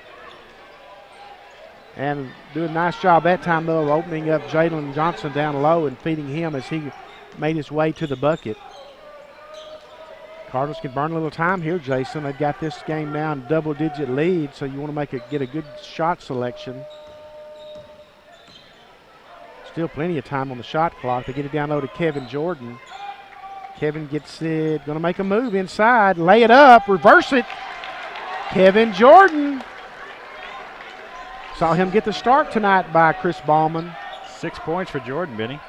And doing a nice job that time, though, opening up Jalen Johnson down low and feeding him as he made his way to the bucket. Cardinals can burn a little time here, Jason. They've got this game now in double-digit lead, so you want to get a good shot selection. Still plenty of time on the shot clock. They get it down low to Kevin Jordan. Kevin gets it, going to make a move inside, lay it up, reverse it. Kevin Jordan. Saw him get the start tonight by Chris Bauman. 6 points for Jordan, Benny.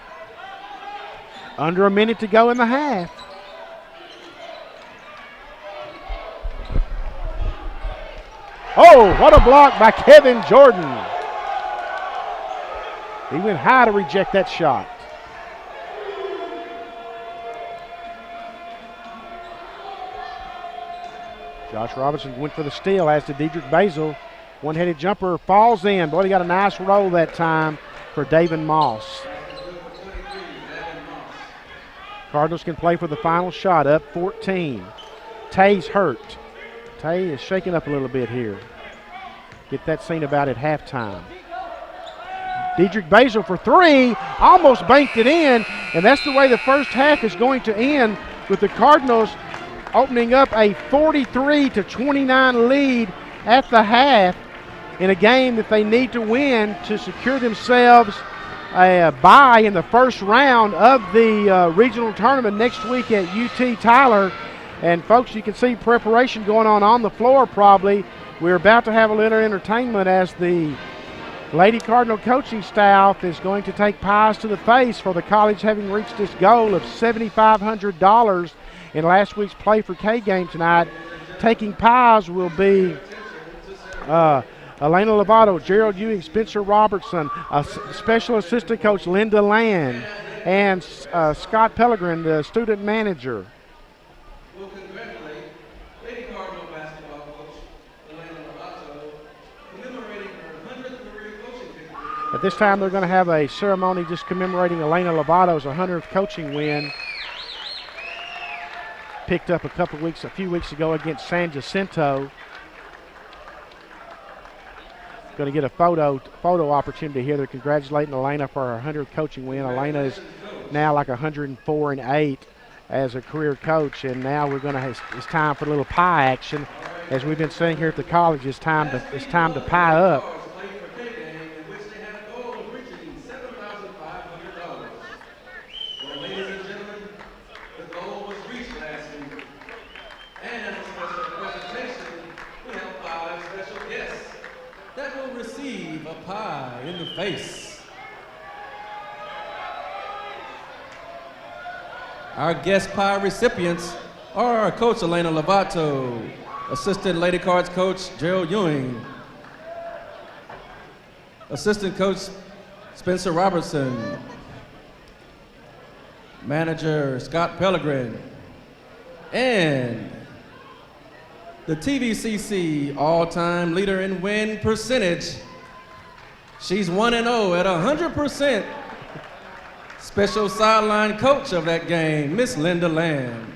Under a minute to go in the half. Oh, what a block by Kevin Jordan. He went high to reject that shot. Josh Robinson went for the steal, as did Dedrick Basil. One-headed jumper falls in. Boy, he got a nice roll that time for David Moss. Cardinals can play for the final shot, up 14. Tay's hurt. Tay is shaking up a little bit here. Get that seen about at halftime. Dedrick Basil for three, almost banked it in, and that's the way the first half is going to end, with the Cardinals opening up a 43-29 lead at the half in a game that they need to win to secure themselves a bye in the first round of the regional tournament next week at UT Tyler. And folks, you can see preparation going on the floor probably. We're about to have a little entertainment as the Lady Cardinal coaching staff is going to take pies to the face for the college having reached its goal of $7,500 in last week's Play for K game tonight. Taking pies will be Elena Lovato, Gerald Ewing, Spencer Robertson, special assistant coach Linda Land, and Scott Pellegrin, the student manager. We'll congratulate Lady Cardinal basketball coach Elena Lovato, commemorating her 100th career coaching victory. At this time, they're going to have a ceremony just commemorating Elena Lovato's 100th coaching win. Picked up a few weeks ago against San Jacinto. Going to get a photo opportunity here. They're congratulating Elena for her 100th coaching win. Elena is now like 104-8 as a career coach, and now it's time for a little pie action. As we've been saying here at the college, it's time to pie up. Receive a pie in the face. Our guest pie recipients are Coach Elena Lovato, Assistant Lady Cards Coach Gerald Ewing, Assistant Coach Spencer Robertson, Manager Scott Pellegrin, and the TVCC all-time leader in win percentage. She's 1-0 at 100%. Special sideline coach of that game, Miss Linda Land.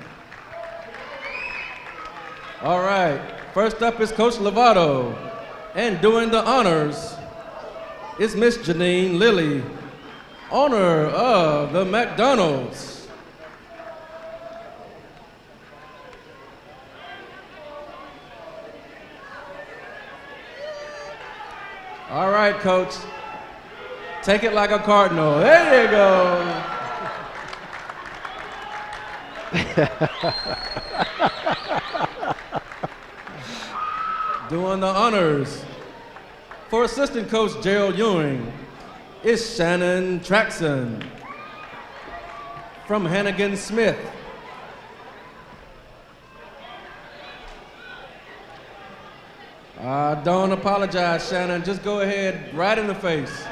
All right, first up is Coach Lovato, and doing the honors is Miss Janine Lilly, owner of the McDonald's. All right, Coach. Take it like a Cardinal. There you go. Doing the honors for Assistant Coach Gerald Ewing is Shannon Traxon from Hannigan Smith. Don't apologize, Shannon. Just go ahead, right in the face.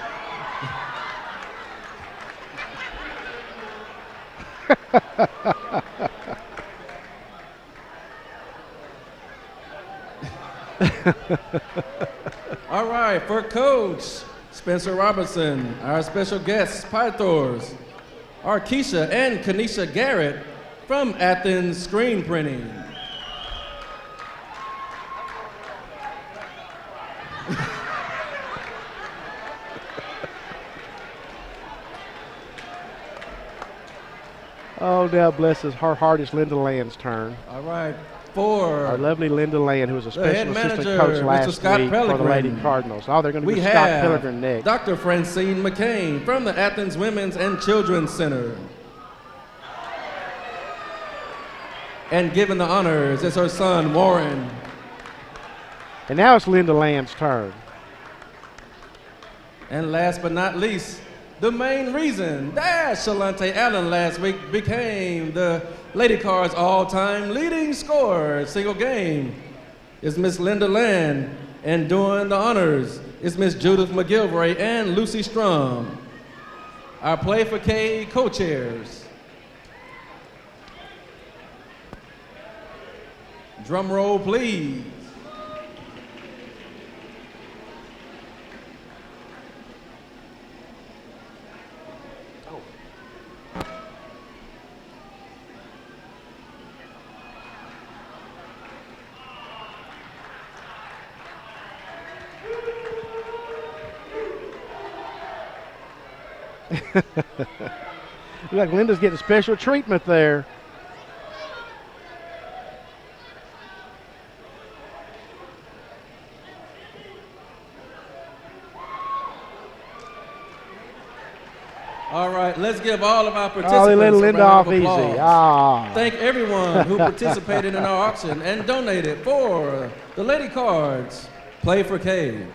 All right, for Coach Spencer Robertson, our special guests, Pythors, are Keisha and Kanisha Garrett from Athens Screen Printing. Oh, now bless her heart, is Linda Land's turn. All right, for our lovely Linda Land, who was a special assistant coach last week for the Lady Cardinals. Oh, they're going to be Scott Pellegrin next. Dr. Francine McCain from the Athens Women's and Children's Center. And given the honors is her son, Warren. And now it's Linda Land's turn. And last but not least, the main reason that Shalante Allen last week became the Lady Cards all-time leading scorer single game is Miss Linda Land, and doing the honors is Miss Judith McGilvray and Lucy Strum, our Play for K co-chairs. Drum roll, please. Looks like Linda's getting special treatment there. All right, let's give all of our Oh, participants they let a Linda round off of easy. applause. Ah. Thank everyone who participated in our auction and donated for the Lady Cards Play for K.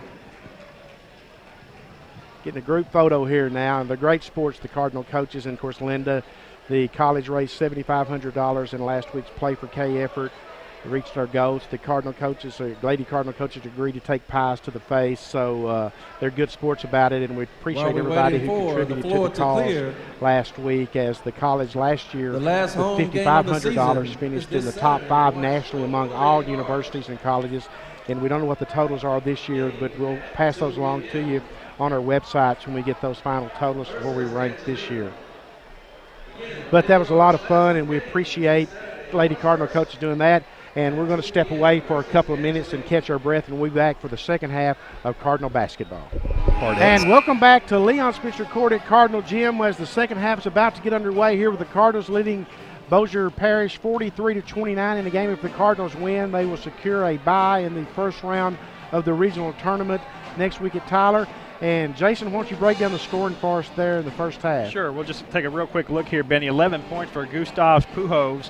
Getting a group photo here now, and the great sports, the Cardinal coaches, and of course Linda. The college raised $7,500 in last week's Play for K effort. Reached our goals. The Cardinal coaches, Lady Cardinal coaches, agreed to take pies to the face, so they're good sports about it, and we appreciate everybody who contributed to the cause last week. As the college last year, with $5,500 finished in the top 5 nationally among all universities and colleges, and we don't know what the totals are this year, but we'll pass those along to you on our websites when we get those final totals where we rank this year. But that was a lot of fun, and we appreciate Lady Cardinal coaches doing that. And we're going to step away for a couple of minutes and catch our breath, and we'll be back for the second half of Cardinal basketball. And welcome back to Leon Spencer Court at Cardinal Gym as the second half is about to get underway here with the Cardinals leading Bossier Parish 43-29 in the game. If the Cardinals win, they will secure a bye in the first round of the regional tournament next week at Tyler. And Jason, why don't you break down the scoring for us there in the first half? Sure. We'll just take a real quick look here, Benny. 11 points for Gustavs Pujols,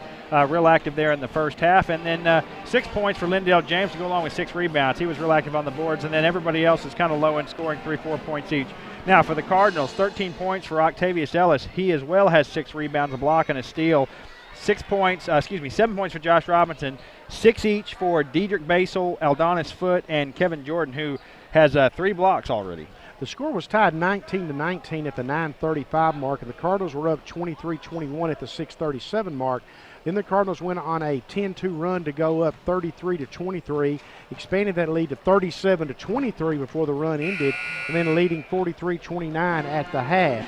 real active there in the first half. And then 6 points for Lindell James to go along with 6 rebounds. He was real active on the boards. And then everybody else is kind of low in scoring, 3-4 points each. Now for the Cardinals, 13 points for Octavius Ellis. He as well has 6 rebounds, a block, and a steal. 7 points for Josh Robinson. 6 each for Dedrick Basel, Aldonis Foote, and Kevin Jordan, who has 3 blocks already. The score was tied 19-19 at the 9:35 mark, and the Cardinals were up 23-21 at the 6:37 mark. Then the Cardinals went on a 10-2 run to go up 33-23, expanded that lead to 37-23 before the run ended, and then leading 43-29 at the half.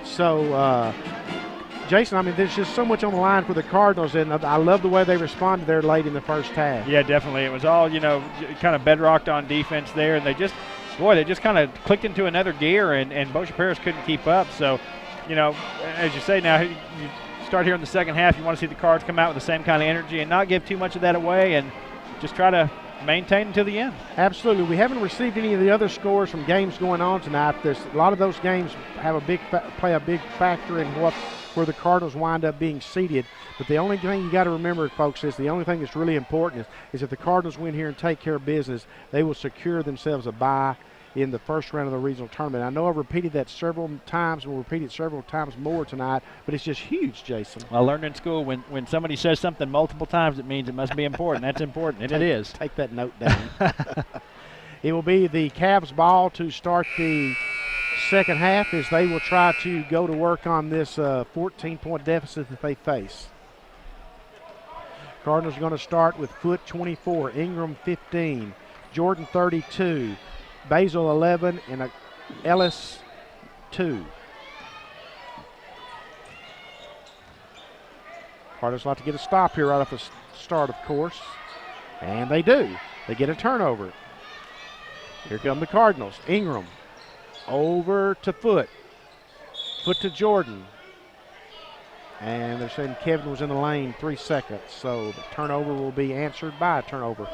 So, Jason, I mean, there's just so much on the line for the Cardinals, and I love the way they responded there late in the first half. Yeah, definitely. It was all, kind of bedrocked on defense there, and they just kind of clicked into another gear, and Bossier Parish couldn't keep up. So, as you say now, you start here in the second half, you want to see the Cards come out with the same kind of energy and not give too much of that away and just try to maintain until the end. Absolutely. We haven't received any of the other scores from games going on tonight. There's a lot of those games have play a big factor in where the Cardinals wind up being seated. But the only thing you got to remember, folks, is the only thing that's really important is if the Cardinals win here and take care of business, they will secure themselves a bye in the first round of the regional tournament. I know I've repeated that several times, and we'll repeat it several times more tonight, but it's just huge, Jason. I learned in school when somebody says something multiple times, it means it must be important. That's important, and it is. Take that note down. It will be the Cavs' ball to start the second half as they will try to go to work on this 14-point deficit that they face. Cardinals are going to start with Foote 24, Ingram 15, Jordan 32, Basil 11, and Ellis 2. Cardinals like to get a stop here right off the start, of course. And they do. They get a turnover. Here come the Cardinals. Ingram over to Foote. Foote to Jordan. And they're saying Kevin was in the lane 3 seconds. So the turnover will be answered by a turnover.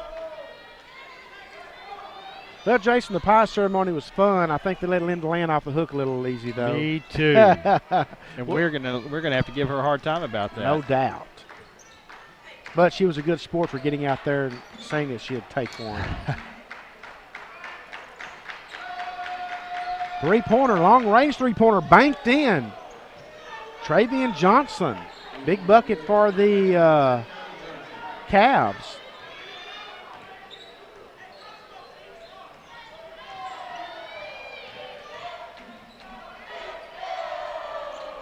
Well, Jason, the pie ceremony was fun. I think they let Linda land off the hook a little easy, though. Me too. And we're gonna have to give her a hard time about that. No doubt. But she was a good sport for getting out there and saying that she'd take one. Three-pointer, long-range three-pointer, banked in. Travian Johnson, big bucket for the Cavs.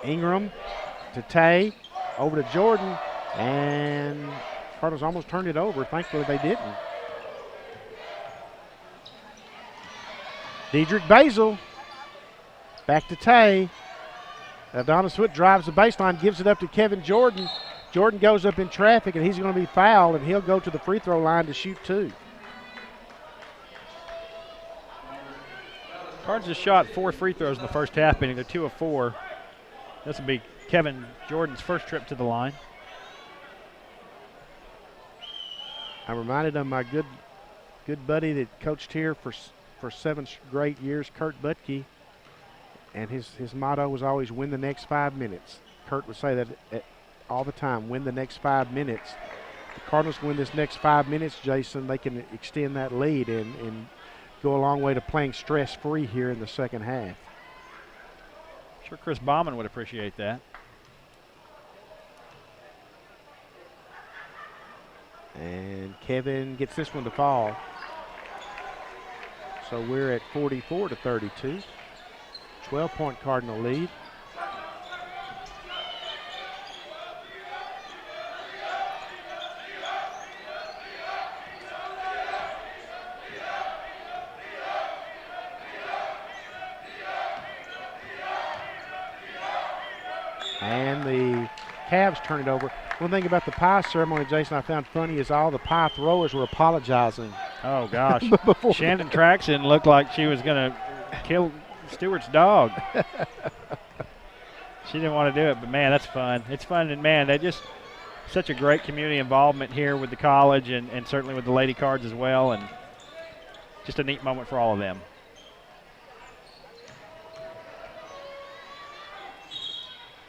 Ingram to Tay, over to Jordan, and Cardinals almost turned it over. Thankfully, they didn't. Dedrick Basil, back to Tay. Adonis Foote drives the baseline, gives it up to Kevin Jordan. Jordan goes up in traffic, and he's going to be fouled, and he'll go to the free throw line to shoot 2. Cards just shot 4 free throws in the first half, meaning they're 2 of 4. This will be Kevin Jordan's first trip to the line. I'm reminded of my good buddy that coached here for 7 great years, Kurt Butke. And his motto was always win the next 5 minutes. Kurt would say that all the time, win the next 5 minutes. The Cardinals win this next 5 minutes, Jason, they can extend that lead and go a long way to playing stress-free here in the second half. Sure Chris Bauman would appreciate that. And Kevin gets this one to fall. So we're at 44-32. 12-point Cardinal lead. And the Cavs turn it over. One thing about the pie ceremony, Jason, I found funny is all the pie throwers were apologizing. Oh, gosh. Shannon Traxon looked like she was going to kill Stewart's dog. She didn't want to do it, but, man, that's fun. It's fun, and, man, they just such a great community involvement here with the college and certainly with the Lady Cards as well, and just a neat moment for all of them.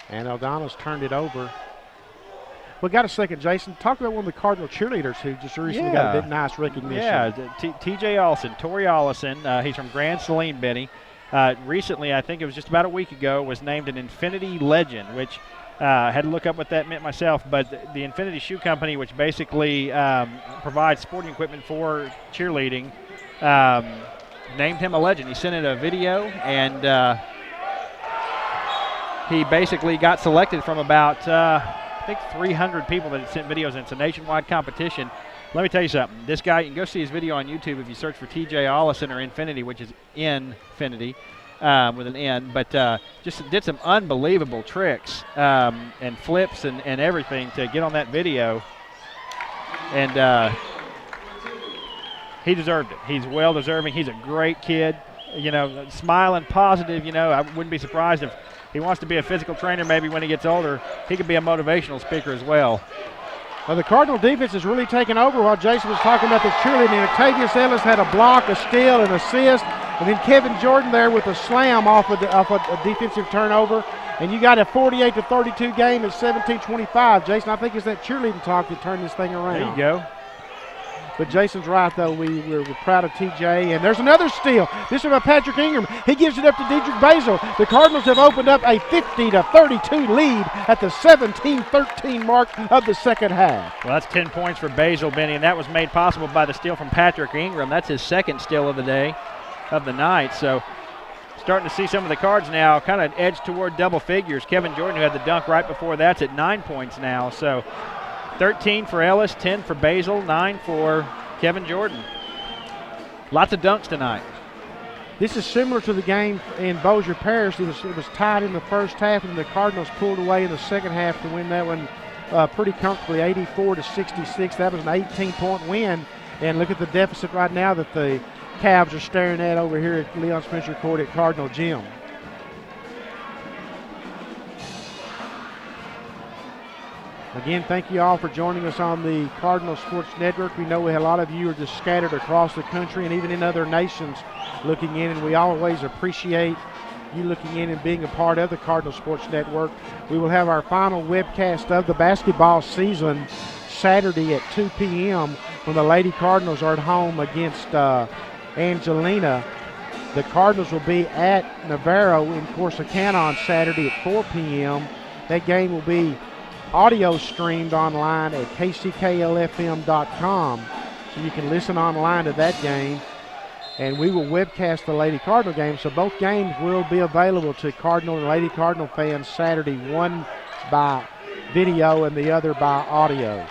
And Aldana's turned it over. We got a second, Jason. Talk about one of the Cardinal cheerleaders who just recently got a big nice recognition. Yeah, T.J. Allison, Tori Allison. He's from Grand Saline, Benny. Recently, I think it was just about a week ago, was named an Infinity Legend, which I had to look up what that meant myself. But the Infinity Shoe Company, which basically provides sporting equipment for cheerleading, named him a legend. He sent in a video, and he basically got selected from about I think 300 people that had sent videos in. It's a nationwide competition. Let me tell you something. This guy, you can go see his video on YouTube if you search for TJ Allison or Infinity, which is Infinity with an N. But just did some unbelievable tricks and flips and everything to get on that video. And he deserved it. He's well deserving. He's a great kid. You know, smiling, positive. You know, I wouldn't be surprised if he wants to be a physical trainer maybe when he gets older. He could be a motivational speaker as well. Well, the Cardinal defense is really taking over while Jason was talking about the cheerleading. Octavius Ellis had a block, a steal, an assist, and then Kevin Jordan there with a slam off a defensive turnover. And you got a 48-32 game at 17-25. Jason, I think it's that cheerleading talk that turned this thing around. There you go. But Jason's right, though. We're proud of TJ. And there's another steal. This is by Patrick Ingram. He gives it up to Dedrick Basil. The Cardinals have opened up a 50-32 lead at the 17-13 mark of the second half. Well, that's 10 points for Basil, Benny, and that was made possible by the steal from Patrick Ingram. That's his second steal of the day, of the night. So starting to see some of the Cards now kind of edge toward double figures. Kevin Jordan, who had the dunk right before that's at 9 points now. So 13 for Ellis, 10 for Basil, 9 for Kevin Jordan. Lots of dunks tonight. This is similar to the game in Bossier Parish. It was tied in the first half, and the Cardinals pulled away in the second half to win that one pretty comfortably, 84-66. That was an 18-point win. And look at the deficit right now that the Cavs are staring at over here at Leon Spencer Court at Cardinal Gym. Again, thank you all for joining us on the Cardinal Sports Network. We know a lot of you are just scattered across the country and even in other nations looking in, and we always appreciate you looking in and being a part of the Cardinal Sports Network. We will have our final webcast of the basketball season Saturday at 2 p.m. when the Lady Cardinals are at home against Angelina. The Cardinals will be at Navarro in Corsicana on Saturday at 4 p.m. That game will be audio streamed online at kcklfm.com, so you can listen online to that game. And we will webcast the Lady Cardinal game, so both games will be available to Cardinal and Lady Cardinal fans Saturday, one by video and the other by audio.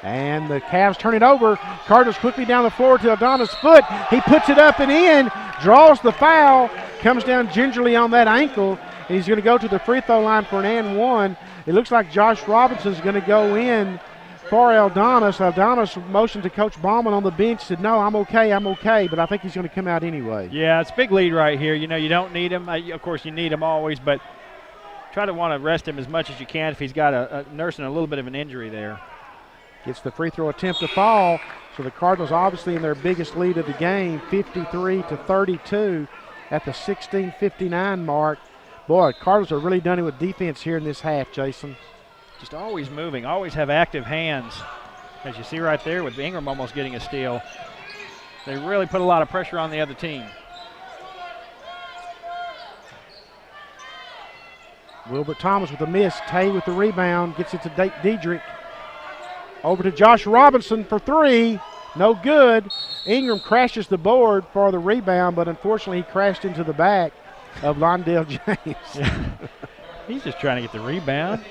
And the Cavs turn it over. Cardinals quickly down the floor to Adonis' foot. He puts it up and in, draws the foul, comes down gingerly on that ankle, and he's going to go to the free throw line for an and one. It looks like Josh Robinson's going to go in for Aldonis. Aldonis motioned to Coach Bauman on the bench, said, no, I'm okay, but I think he's going to come out anyway. Yeah, it's a big lead right here. You know, you don't need him. Of course, you need him always, but try to want to rest him as much as you can if he's got a nursing a little bit of an injury there. Gets the free throw attempt to fall. So the Cardinals obviously in their biggest lead of the game, 53-32 at the 16:59 mark. Boy, Cardinals are really done it with defense here in this half, Jason. Just always moving, always have active hands. As you see right there with Ingram almost getting a steal. They really put a lot of pressure on the other team. Wilbert Thomas with a miss. Tay with the rebound. Gets it to Dedrick. Over to Josh Robinson for three. No good. Ingram crashes the board for the rebound, but unfortunately he crashed into the back of Londell James. Yeah. He's just trying to get the rebound.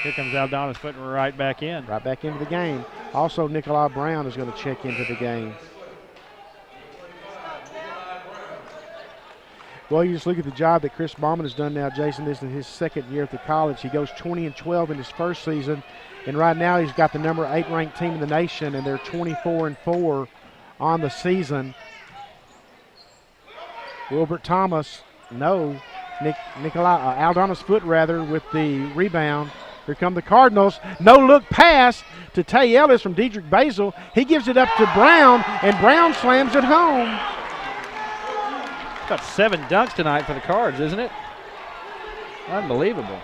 Here comes Aldonis putting right back in. Right back into the game. Also, Nikolai Brown is going to check into the game. Well, you just look at the job that Chris Bauman has done now, Jason. This is his second year at the college. He goes 20-12 in his first season, and right now he's got the number 8 ranked team in the nation, and they're 24-4 on the season. Wilbert Thomas, no. Aldonis Foot, rather, with the rebound. Here come the Cardinals. No look pass to Tay Ellis from Dedrick Basil. He gives it up to Brown, and Brown slams it home. Got 7 dunks tonight for the Cards, isn't it? Unbelievable.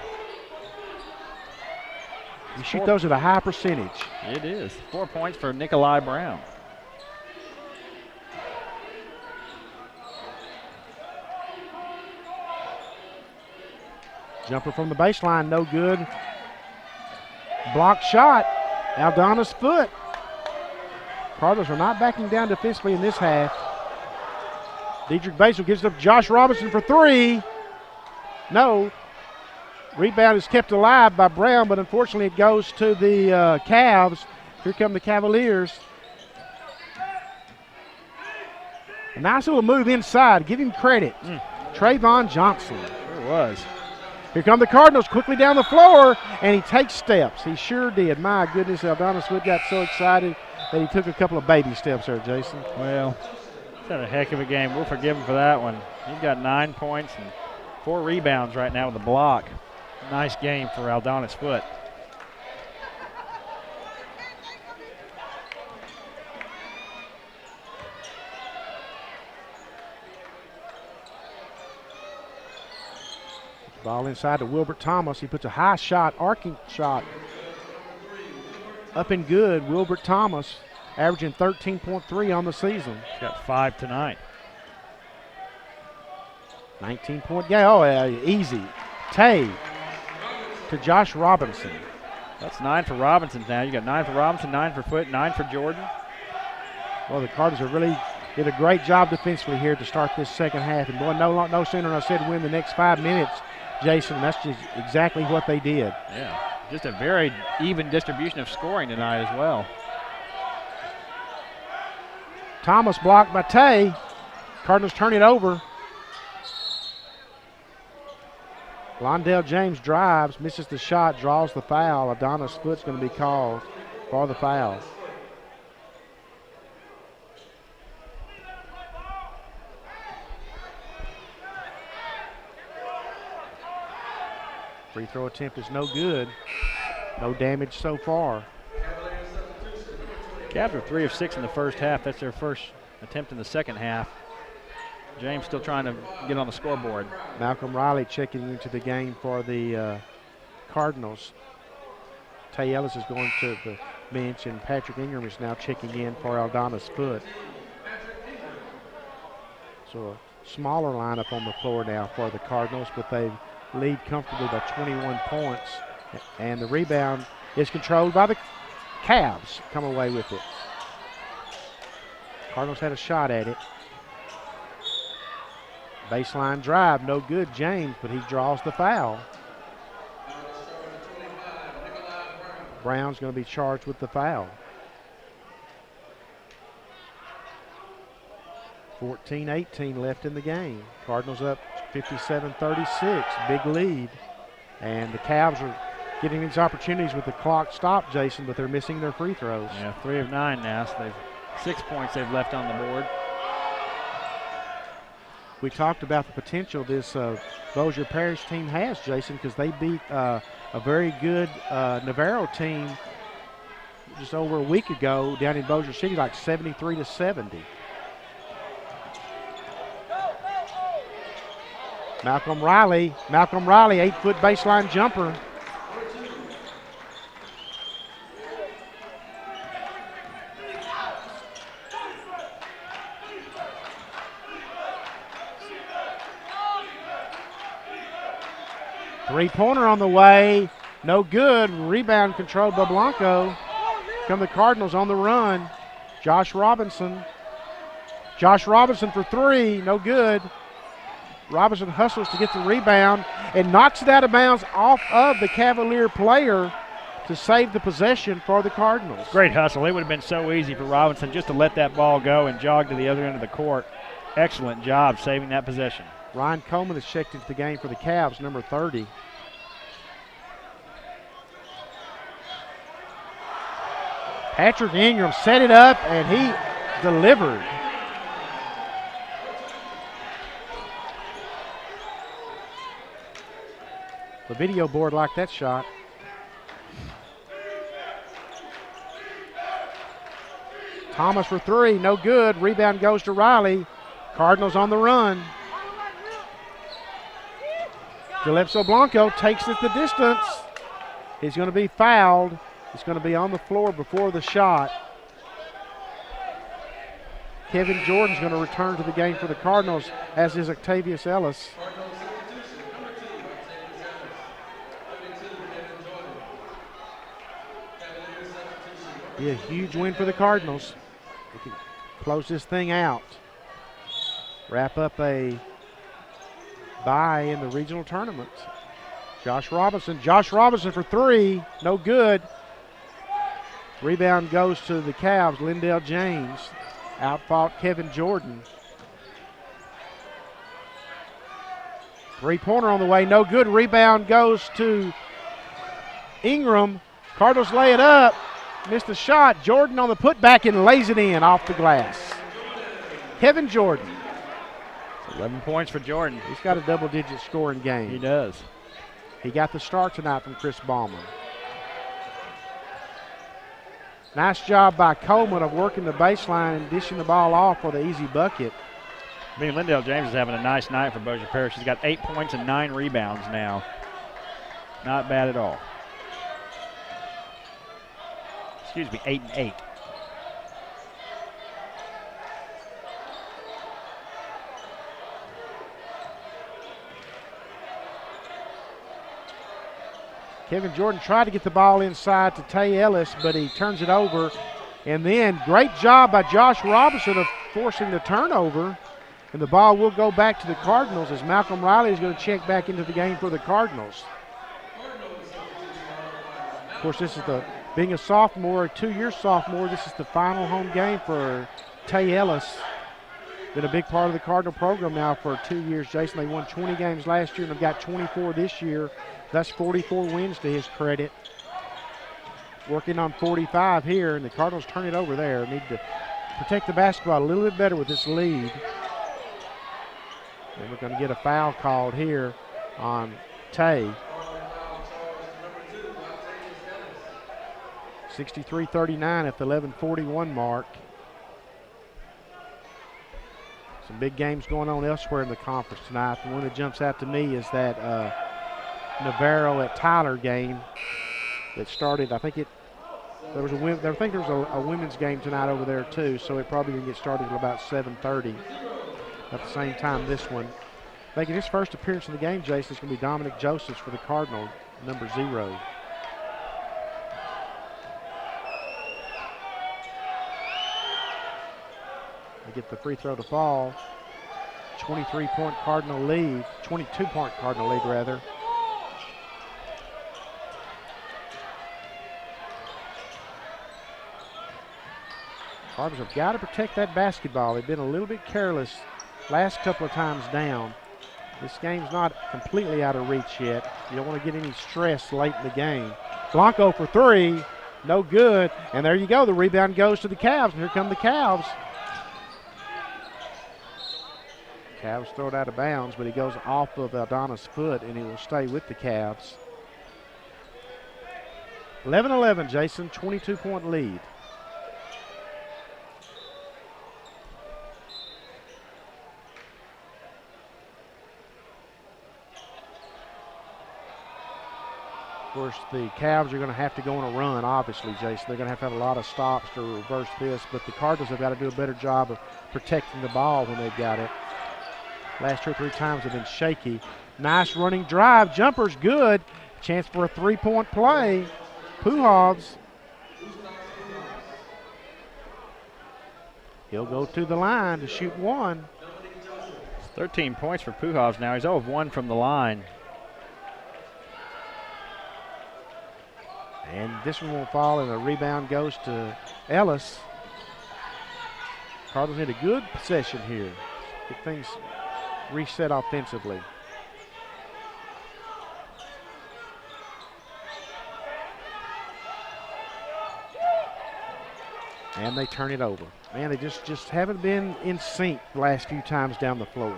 You shoot those at a high percentage. It is. 4 points for Nikolai Brown. Jumper from the baseline, no good. Blocked shot, Aldonis Foot. Cardinals are not backing down defensively in this half. Dedrick Basil gives it up to Josh Robinson for three. No. Rebound is kept alive by Brown, but unfortunately it goes to the Cavs. Here come the Cavaliers. A nice little move inside. Give him credit. Trayvon Johnson. Sure was. Here come the Cardinals quickly down the floor, and he takes steps. He sure did. My goodness, Aldonis Foot got so excited that he took a couple of baby steps there, Jason. Well, he's had a heck of a game. We'll forgive him for that one. He's got 9 points and 4 rebounds right now with a block. Nice game for Aldonis Foot. Ball inside to Wilbert Thomas. He puts a high shot, arcing shot. Up and good. Wilbert Thomas averaging 13.3 on the season. He's got 5 tonight. 19-point game. Oh, easy. Tay to Josh Robinson. That's 9 for Robinson now. You got 9 for Robinson, 9 for Foot, 9 for Jordan. Well, the Cardinals are really did a great job defensively here to start this second half. And boy, no sooner than I said win the next 5 minutes, Jason, that's just exactly what they did. Yeah, just a very even distribution of scoring tonight as well. Thomas blocked by Tay. Cardinals turn it over. Londell James drives, misses the shot, draws the foul. Adonis Foot's going to be called for the foul. Free throw attempt is no good. No damage so far. Cavs are 3 of 6 in the first half. That's their first attempt in the second half. James still trying to get on the scoreboard. Malcolm Riley checking into the game for the Cardinals. Tay Ellis is going to the bench, and Patrick Ingram is now checking in for Aldonis Foot. So a smaller lineup on the floor now for the Cardinals, but they lead comfortably by 21 points. And the rebound is controlled by the Cavs. Come away with it. Cardinals had a shot at it. Baseline drive, no good, James, but he draws the foul. Brown's going to be charged with the foul. 14-18 left in the game. Cardinals up 57-36, big lead. And the Cavs are getting these opportunities with the clock stopped, Jason, but they're missing their free throws. Yeah, 3 of 9 now, so they've 6 points they've left on the board. we talked about the potential this Bossier Parish team has, Jason, because they beat a very good Navarro team just over a week ago down in Bossier City, like 73-70. Malcolm Riley, 8-foot baseline jumper. Three-pointer on the way, no good. Rebound controlled by Blanco. Come the Cardinals on the run. Josh Robinson for three, no good. Robinson hustles to get the rebound and knocks it out of bounds off of the Cavalier player to save the possession for the Cardinals. Great hustle. It would have been so easy for Robinson just to let that ball go and jog to the other end of the court. Excellent job saving that possession. Ryan Coleman has checked into the game for the Cavs, number 30. Patrick Ingram set it up, and he delivered. The video board liked that shot. Thomas for three, no good. Rebound goes to Riley. Cardinals on the run. Calypso Blanco takes it the distance. He's going to be fouled. He's going to be on the floor before the shot. Kevin Jordan's going to return to the game for the Cardinals, as is Octavius Ellis. Be a huge win for the Cardinals. They can close this thing out. Wrap up a bye in the regional tournament. Josh Robinson for three, no good. Rebound goes to the Cavs. Lindell James outfought Kevin Jordan. Three-pointer on the way, no good. Rebound goes to Ingram. Cardinals lay it up. Missed the shot. Jordan on the putback and lays it in off the glass. Kevin Jordan. 11 points for Jordan. He's got a double-digit scoring game. He does. He got the start tonight from Chris Ballman. Nice job by Coleman of working the baseline and dishing the ball off for the easy bucket. I mean, Lindell James is having a nice night for Bossier Parish. He's got 8 points and 9 rebounds now. Not bad at all. Excuse me, 8 and 8. Kevin Jordan tried to get the ball inside to Tay Ellis, but he turns it over. And then great job by Josh Robinson of forcing the turnover. And the ball will go back to the Cardinals as Malcolm Riley is going to check back into the game for the Cardinals. Of course, this is being a sophomore, a 2-year sophomore, this is the final home game for Tay Ellis. Been a big part of the Cardinal program now for 2 years, Jason. They won 20 games last year and have got 24 this year. That's 44 wins to his credit. Working on 45 here, and the Cardinals turn it over there. Need to protect the basketball a little bit better with this lead. And we're going to get a foul called here on Tay. 63-39 at the 11:41 mark. Some big games going on elsewhere in the conference tonight. The one that jumps out to me is that Navarro at Tyler game that started. I think there was a women's game tonight over there too, so it probably didn't get started at about 7:30. At the same time, this one making his first appearance in the game, Jason, is going to be Dominic Josephs for the Cardinal, number 0. They get the free throw to fall. 22-point Cardinal lead rather. Cardinals have got to protect that basketball. They've been a little bit careless last couple of times down. This game's not completely out of reach yet. You don't want to get any stress late in the game. Blanco for three, no good. And there you go. The rebound goes to the Cavs, and here come the Cavs. Cavs throw it out of bounds, but he goes off of Aldana's foot, and he will stay with the Cavs. 11-11, Jason, 22-point lead. Of course, the Cavs are going to have to go on a run, obviously, Jason. They're going to have a lot of stops to reverse this, but the Cardinals have got to do a better job of protecting the ball when they've got it. Last 2 or 3 times have been shaky. Nice running drive. Jumper's good. Chance for a 3-point play. Pujols. He'll go to the line to shoot one. 13 points for Pujols now. He's 0 of 1 from the line. And this one won't fall, and the rebound goes to Ellis. Cardinals need a good possession here. Get things reset offensively. And they turn it over. Man, they just haven't been in sync the last few times down the floor.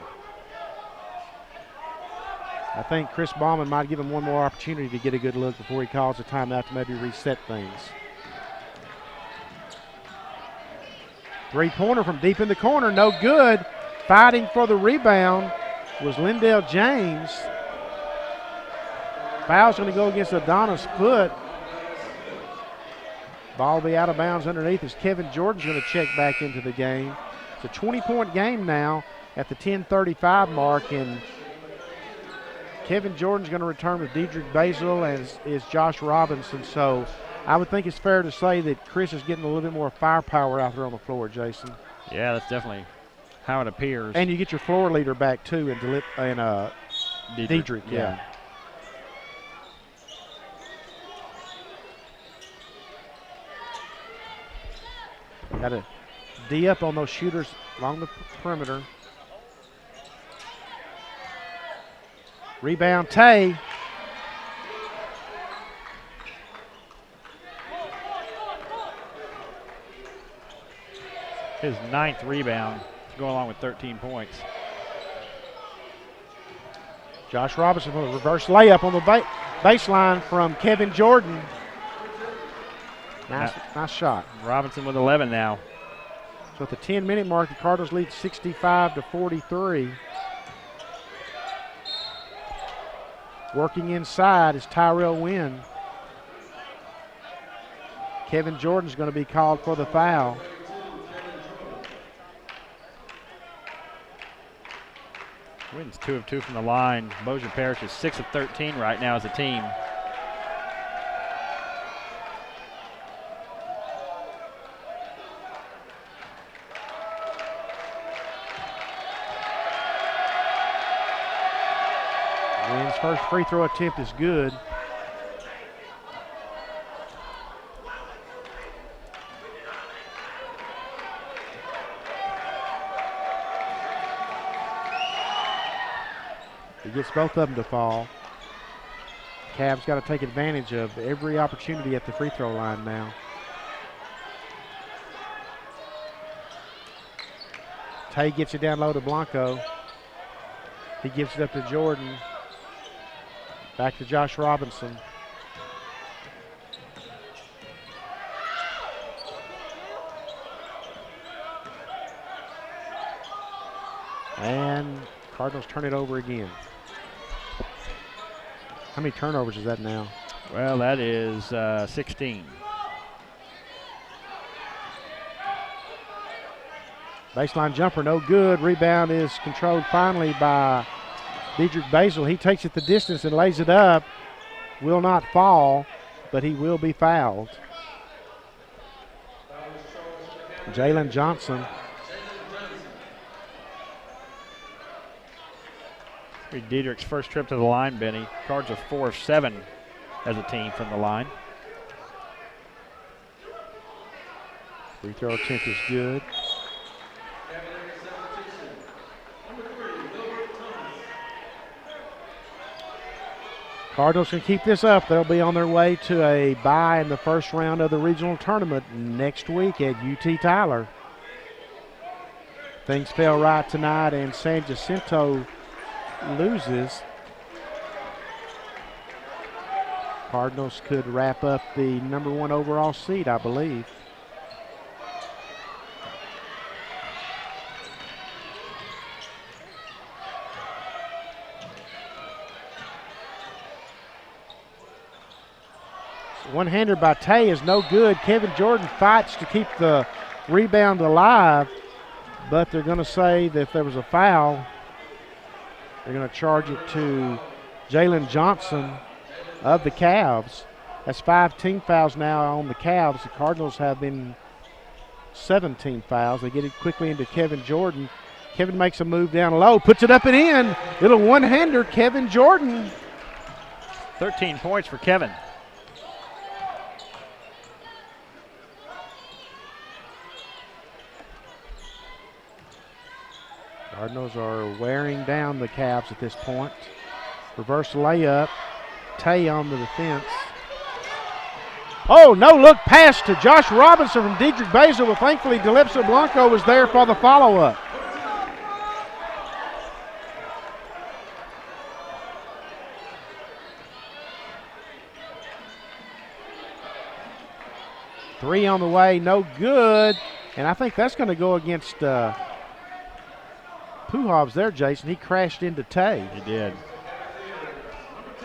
I think Chris Bauman might give him one more opportunity to get a good look before he calls a timeout to maybe reset things. 3-pointer from deep in the corner, no good. Fighting for the rebound was Lindell James. Foul's going to go against Adonis' foot. Ball will be out of bounds underneath as Kevin Jordan's going to check back into the game. It's a 20-point game now at the 10:35 mark, and Kevin Jordan's going to return with Dedrick Basil, as is Josh Robinson. So I would think it's fair to say that Chris is getting a little bit more firepower out there on the floor, Jason. Yeah, that's definitely how it appears. And you get your floor leader back, too, in Dedrick. Yeah. Got to D up on those shooters along the perimeter. Rebound, Tay. His 9th rebound to go along with 13 points. Josh Robinson with a reverse layup on the baseline from Kevin Jordan. Nice shot. Robinson with 11 now. So at the 10-minute mark, the Cardinals lead 65-43. Working inside is Tyrell Wynn. Kevin Jordan's going to be called for the foul. Wynn's 2 of 2 from the line. Bossier Parish is 6 of 13 right now as a team. Wynn's first free throw attempt is good. He gets both of them to fall. Cavs got to take advantage of every opportunity at the free throw line now. Tay gets it down low to Blanco. He gives it up to Jordan. Back to Josh Robinson. And Cardinals turn it over again. How many turnovers is that now? Well, that is 16. Baseline jumper, no good. Rebound is controlled finally by Dedrick Basil. He takes it the distance and lays it up. Will not fall, but he will be fouled. Jalen Johnson. Dedrick's first trip to the line, Benny. Cards are 4 of 7 as a team from the line. Free throw attempt is good. Cardinals can keep this up. They'll be on their way to a bye in the first round of the regional tournament next week at UT Tyler. Things fell right tonight, and San Jacinto loses. Cardinals could wrap up the #1 overall seed, I believe. One-hander by Tay is no good. Kevin Jordan fights to keep the rebound alive, but they're going to say that if there was a foul, they're going to charge it to Jalen Johnson of the Cavs. That's 5 team fouls now on the Cavs. The Cardinals have been 17 fouls. They get it quickly into Kevin Jordan. Kevin makes a move down low, puts it up and in. Little one-hander, Kevin Jordan. 13 points for Kevin. Cardinals are wearing down the Cavs at this point. Reverse layup. Tay on the defense. Oh, no look pass to Josh Robinson from Dedrick Basil, but thankfully Delipso Blanco was there for the follow-up. Three on the way, no good. And I think that's going to go against Puhovs there, Jason. He crashed into Tay. He did.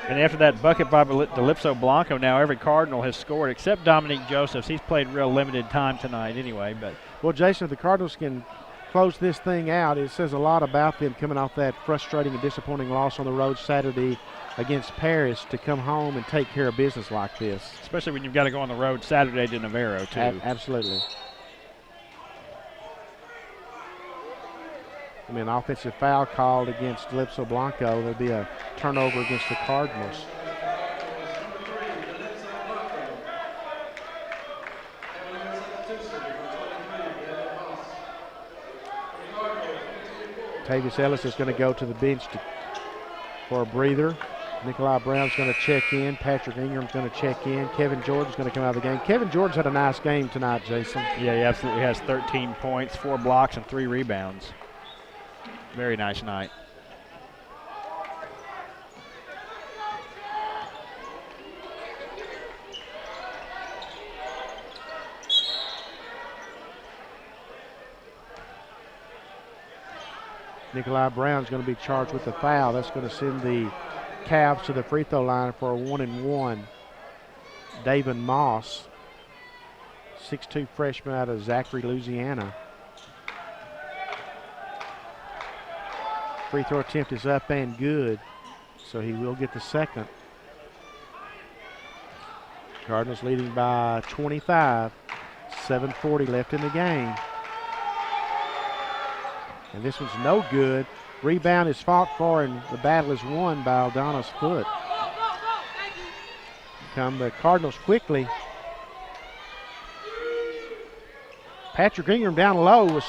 And after that bucket by Delipso Blanco, now every Cardinal has scored except Dominique Josephs. He's played real limited time tonight anyway. But well, Jason, if the Cardinals can close this thing out, it says a lot about them coming off that frustrating and disappointing loss on the road Saturday against Parish to come home and take care of business like this. Especially when you've got to go on the road Saturday to Navarro, too. Absolutely. I mean, an offensive foul called against Delipso Blanco. There'll be a turnover against the Cardinals. Tavius Ellis is going to go to the bench for a breather. Nikolai Brown's going to check in. Patrick Ingram's going to check in. Kevin Jordan's going to come out of the game. Kevin Jordan's had a nice game tonight, Jason. Yeah, he absolutely has 13 points, 4 blocks, and 3 rebounds. Very nice night. Nikolai Brown's going to be charged with the foul. That's going to send the Cavs to the free throw line for a 1-and-1. David Moss, 6'2" freshman out of Zachary, Louisiana. Free throw attempt is up and good, so he will get the second. Cardinals leading by 25, 7:40 left in the game. And this one's no good. Rebound is fought for, and the battle is won by Aldana's foot. Come the Cardinals quickly. Patrick Ingram down low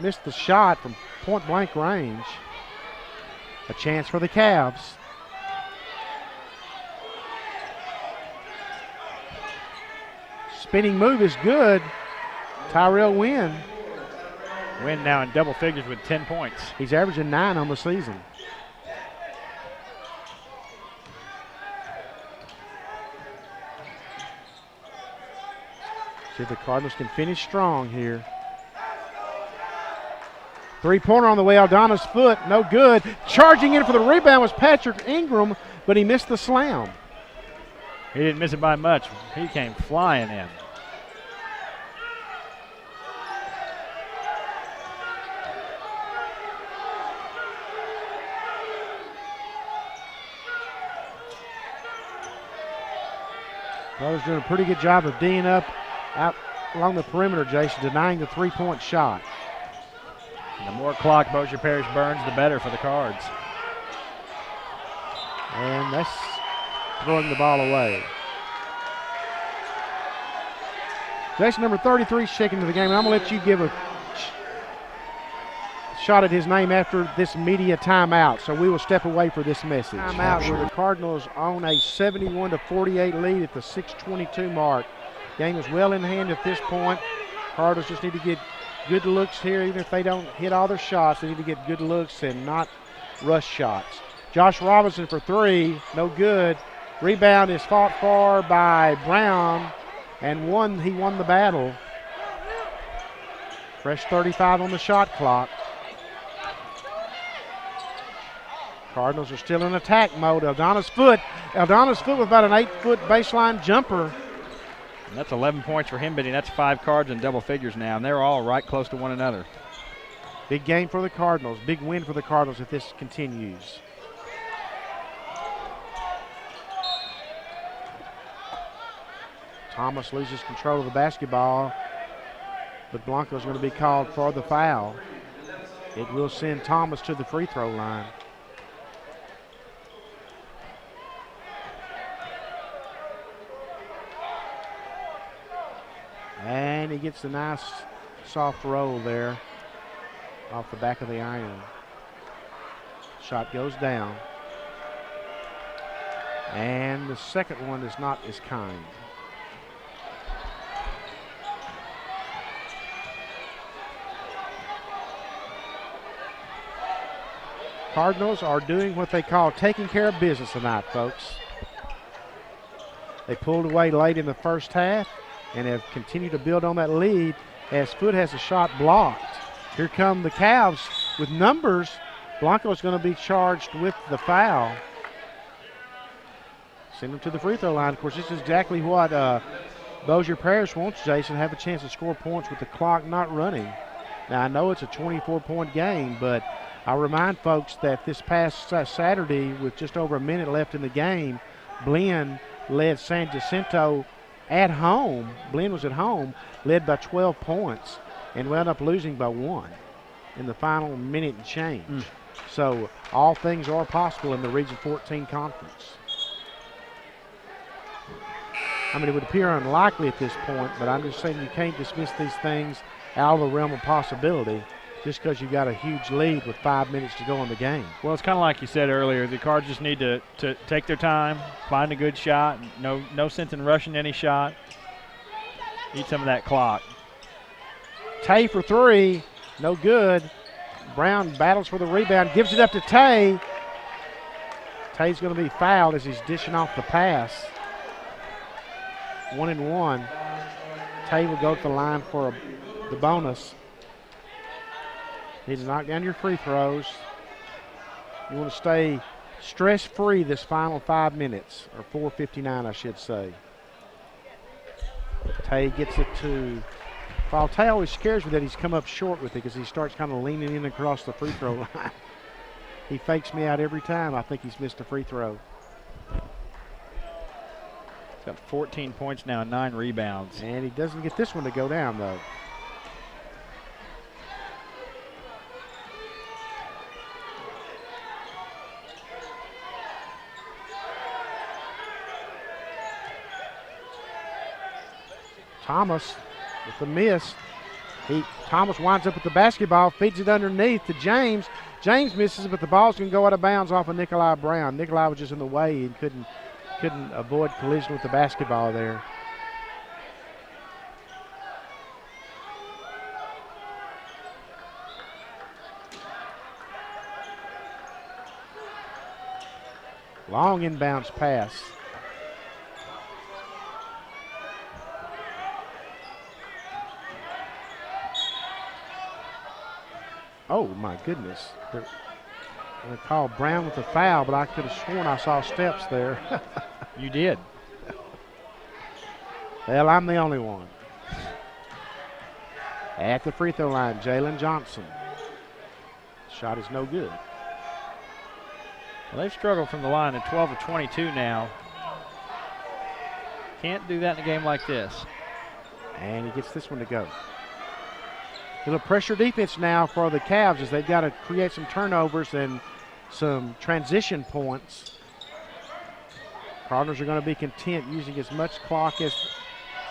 missed the shot from point-blank range. A chance for the Cavs. Spinning move is good. Tyrell Wynn. Wynn now in double figures with 10 points. He's averaging 9 on the season. See if the Cardinals can finish strong here. Three-pointer on the way, Aldana's foot, no good. Charging in for the rebound was Patrick Ingram, but he missed the slam. He didn't miss it by much. He came flying in. Brothers doing a pretty good job of D'ing up out along the perimeter, Jason, denying the three-point shot. And the more clock Bossier Parish burns, the better for the Cards. And that's throwing the ball away. Jason, number 33 is checking into the game, and I'm going to let you give a shot at his name after this media timeout, so we will step away for this message. Timeout where the Cardinals own a 71-48 lead at the 6:22 mark. Game is well in hand at this point. Cardinals just need to get good looks here. Even if they don't hit all their shots, they need to get good looks and not rush shots. Josh Robinson for three, no good. Rebound is fought for by Brown, and he won the battle. Fresh 35 on the shot clock. Cardinals are still in attack mode. Aldana's foot with about an 8-foot baseline jumper. And that's 11 points for him, Benny. That's 5 cards in double figures now, and they're all right close to one another. Big game for the Cardinals. Big win for the Cardinals if this continues. Thomas loses control of the basketball, but Blanco's going to be called for the foul. It will send Thomas to the free throw line. And he gets a nice soft roll there off the back of the iron. Shot goes down. And the second one is not as kind. Cardinals are doing what they call taking care of business tonight, folks. They pulled away late in the first half and have continued to build on that lead as Foote has a shot blocked. Here come the Cavs with numbers. Blanco's going to be charged with the foul. Send him to the free throw line. Of course, this is exactly what Bossier Parish wants, Jason, have a chance to score points with the clock not running. Now, I know it's a 24-point game, but I'll remind folks that this past Saturday, with just over a minute left in the game, Blinn led San Jacinto at home. Blinn was at home, led by 12 points, and wound up losing by 1 in the final minute and change. So all things are possible in the Region 14 Conference. I mean, it would appear unlikely at this point, but I'm just saying you can't dismiss these things out of the realm of possibility just because you've got a huge lead with 5 minutes to go in the game. Well, it's kind of like you said earlier. The Cards just need to take their time, find a good shot. No sense in rushing any shot. Eat some of that clock. Tay for three, no good. Brown battles for the rebound, gives it up to Tay. Tay's going to be fouled as he's dishing off the pass. 1 and 1. Tay will go to the line for the bonus. Need to knock down your free throws. You want to stay stress-free this final 5 minutes, or 4:59, I should say. Tay gets it to foul. Tay always scares me that he's come up short with it because he starts kind of leaning in across the free throw line. He fakes me out every time. I think he's missed a free throw. He's got 14 points now and 9 rebounds. And he doesn't get this one to go down, though. Thomas with the miss. Thomas winds up with the basketball, feeds it underneath to James. James misses, but the ball's going to go out of bounds off of Nikolai Brown. Nikolai was just in the way and couldn't avoid collision with the basketball there. Long inbounds pass. Oh, my goodness. I called Brown with a foul, but I could have sworn I saw steps there. You did. Well, I'm the only one. At the free throw line, Jalen Johnson. Shot is no good. Well, they've struggled from the line at 12 of 22 now. Can't do that in a game like this. And he gets this one to go. A little pressure defense now for the Cavs as they've got to create some turnovers and some transition points. Cardinals are going to be content using as much clock as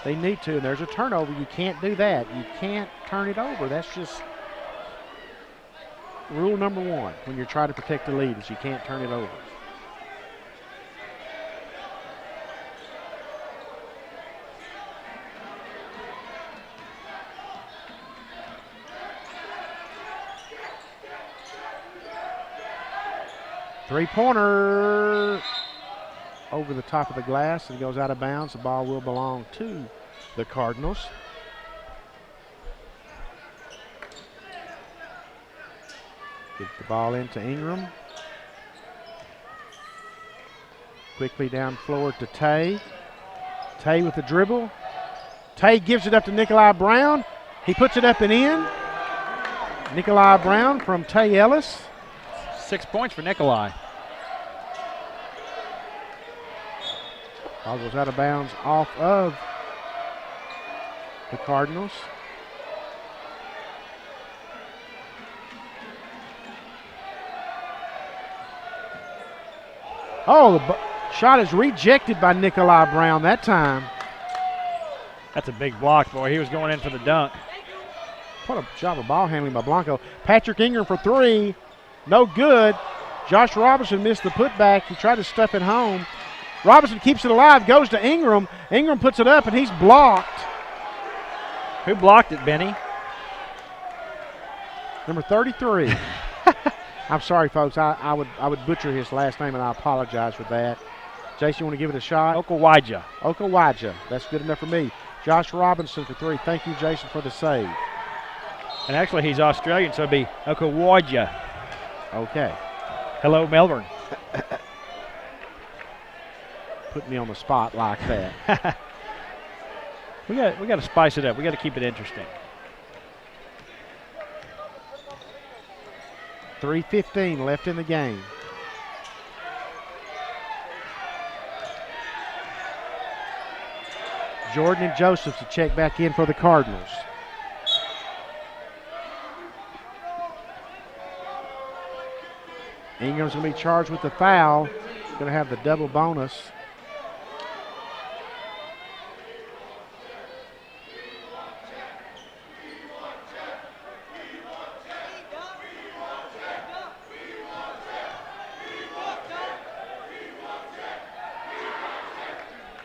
they need to. And there's a turnover. You can't do that. You can't turn it over. That's just rule number one when you're trying to protect the lead is you can't turn it over. Three-pointer over the top of the glass and goes out of bounds. The ball will belong to the Cardinals. Get the ball into Ingram. Quickly down floor to Tay. Tay with the dribble. Tay gives it up to Nikolai Brown. He puts it up and in. Nikolai Brown from Tay Ellis. 6 points for Nikolai. Ball goes out of bounds off of the Cardinals. Oh, the shot is rejected by Nikolai Brown that time. That's a big block, boy. He was going in for the dunk. What a job of ball handling by Blanco. Patrick Ingram for three. No good. Josh Robinson missed the putback. He tried to stuff it home. Robinson keeps it alive, goes to Ingram. Ingram puts it up, and he's blocked. Who blocked it, Benny? Number 33. I'm sorry, folks. I would butcher his last name, and I apologize for that. Jason, you want to give it a shot? Okawija. Okawija. That's good enough for me. Josh Robinson for three. Thank you, Jason, for the save. And actually, he's Australian, so it'd be Okawija. Okay. Hello, Melbourne. Put me on the spot like that. We got to spice it up. We got to keep it interesting. 3:15 left in the game. Jordan and Joseph to check back in for the Cardinals. Ingram's going to be charged with the foul. Going to have the double bonus.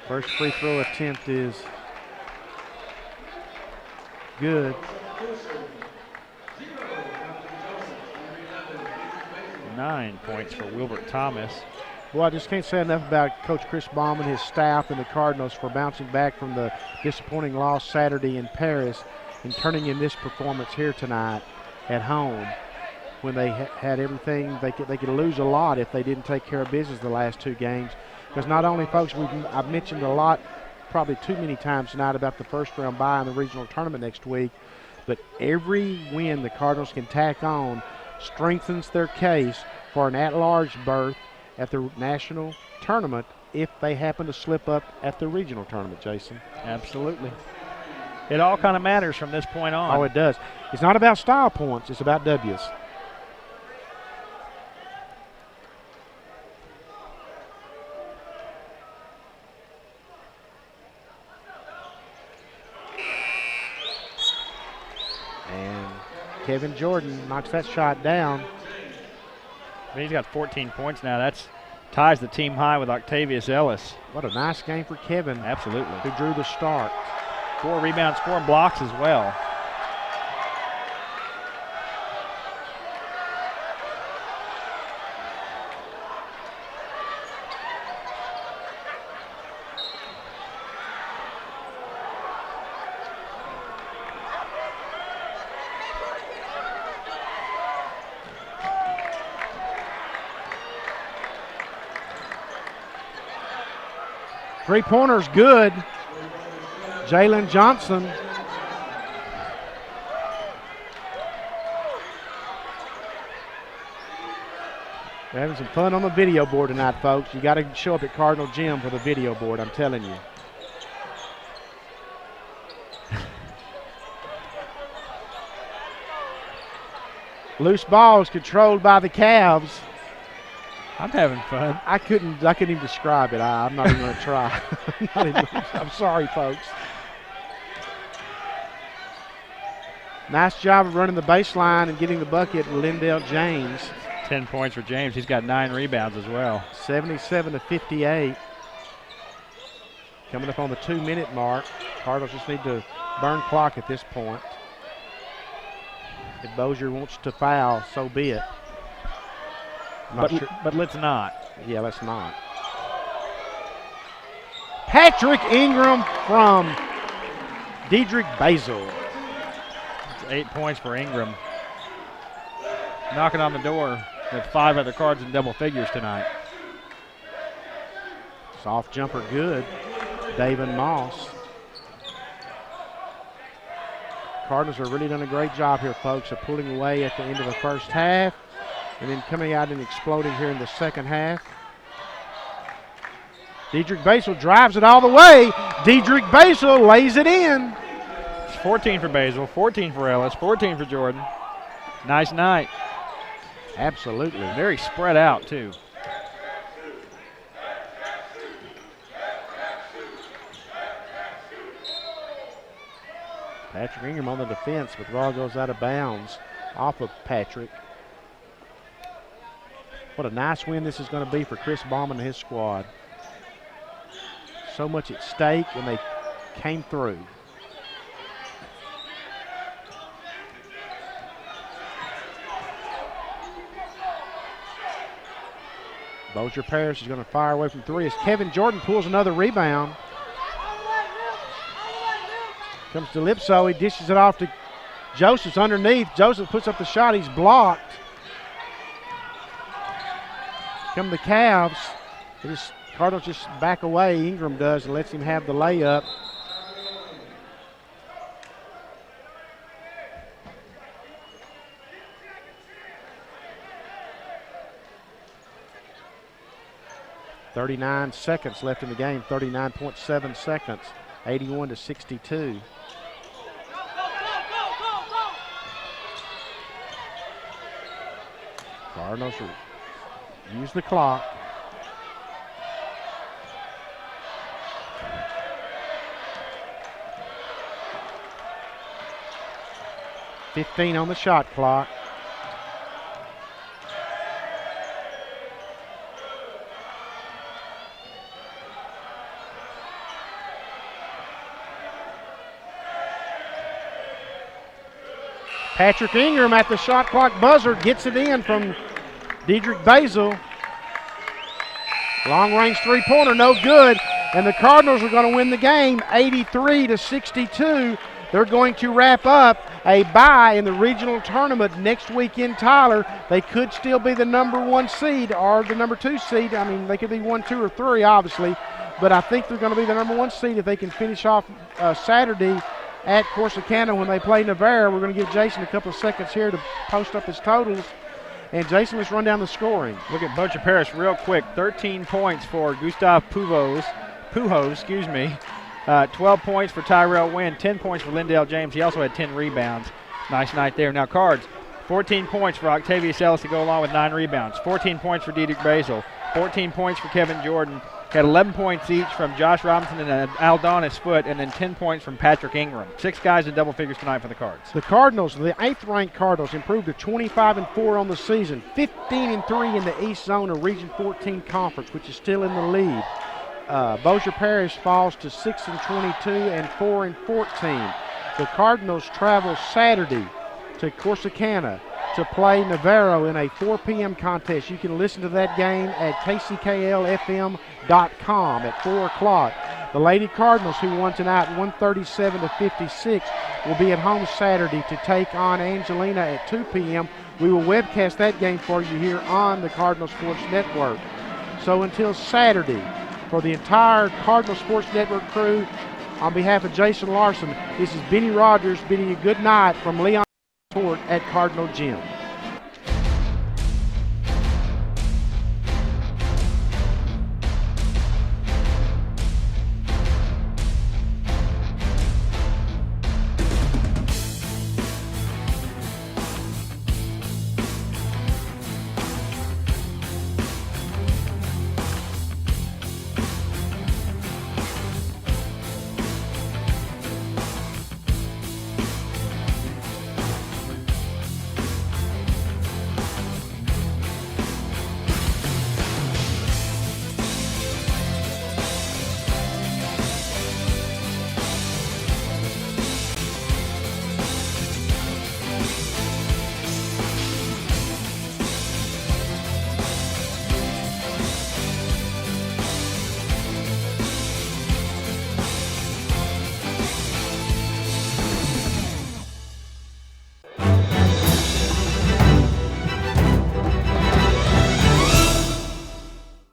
First free throw attempt is good. 9 points for Wilbert Thomas. Well, I just can't say enough about Coach Chris Baum and his staff and the Cardinals for bouncing back from the disappointing loss Saturday in Paris and turning in this performance here tonight at home when they had everything. They could lose a lot if they didn't take care of business the last two games. Because not only, folks, I've mentioned a lot, probably too many times tonight about the first round bye in the regional tournament next week, but every win the Cardinals can tack on strengthens their case for an at-large berth at the national tournament if they happen to slip up at the regional tournament, Jason. Absolutely. It all kind of matters from this point on. Oh, it does. It's not about style points. It's about W's. And Kevin Jordan knocks that shot down. He's got 14 points now. That's ties the team high with Octavius Ellis. What a nice game for Kevin. Absolutely. Who drew the start. 4 rebounds, 4 blocks as well. Three-pointer's good. Jalen Johnson. We're having some fun on the video board tonight, folks. You got to show up at Cardinal Gym for the video board, I'm telling you. Loose ball is controlled by the Cavs. I'm having fun. I couldn't even describe it. I'm not even going to try. I'm sorry, folks. Nice job of running the baseline and getting the bucket, Lindell James. 10 points for James. He's got 9 rebounds as well. 77-58. Coming up on the 2-minute mark. Cardinals just need to burn clock at this point. If Bossier wants to foul, so be it. But let's not. Yeah, let's not. Patrick Ingram from Diedrich Basil. It's 8 points for Ingram. Knocking on the door with 5 other cards in double figures tonight. Soft jumper good. David Moss. Cardinals have really done a great job here, folks, of pulling away at the end of the first half and then coming out and exploding here in the second half. Diedrich Basil drives it all the way. Diedrich Basil lays it in. It's 14 for Basil, 14 for Ellis, 14 for Jordan. Nice night. Absolutely. Very spread out, too. Patrick Ingram on the defense, but the ball goes out of bounds off of Patrick. What a nice win this is going to be for Chris Bauman and his squad. So much at stake, and they came through. Bossier Parish is going to fire away from 3 as Kevin Jordan pulls another rebound. Comes to Lipso, he dishes it off to Joseph's underneath. Joseph puts up the shot, he's blocked. Come the Cavs. Cardinals just back away, Ingram does, and lets him have the layup. .39 seconds left in the game, 39.7 seconds, 81-62. Cardinals use the clock. .15 on the shot clock. Patrick Ingram at the shot clock buzzer gets it in from Diedrich Basil. Long range three-pointer, no good. And the Cardinals are going to win the game 83-62. They're going to wrap up a bye in the regional tournament next week in Tyler. They could still be the number 1 seed or the number 2 seed. I mean, they could be 1, 2, or 3, obviously. But I think they're going to be the number 1 seed if they can finish off Saturday at Corsicana when they play Navarre. We're going to give Jason a couple of seconds here to post up his totals. And Jason, let's run down the scoring. Look at Bossier Parish real quick. 13 points for Gustav Pujols, 12 points for Tyrell Wynn, 10 points for Lindell James. He also had 10 rebounds. Nice night there. Now Cards, 14 points for Octavius Ellis to go along with 9 rebounds. 14 points for Diedrich Basil. 14 points for Kevin Jordan. Had 11 points each from Josh Robinson and Aldonis Foote, and then 10 points from Patrick Ingram. 6 guys in double figures tonight for the Cards. The Cardinals, the 8th-ranked Cardinals, improved to 25-4 on the season, 15-3 in the East Zone of Region 14 Conference, which is still in the lead. Bossier Parish falls to 6-22 and 4-14. The Cardinals travel Saturday to Corsicana to play Navarro in a 4 p.m. contest. You can listen to that game at kcklfm.com at 4 o'clock. The Lady Cardinals, who won tonight 137-56, will be at home Saturday to take on Angelina at 2 p.m. We will webcast that game for you here on the Cardinal Sports Network. So until Saturday, for the entire Cardinal Sports Network crew, on behalf of Jason Larson, this is Benny Rogers bidding you good night from Leon at Cardinal Gym.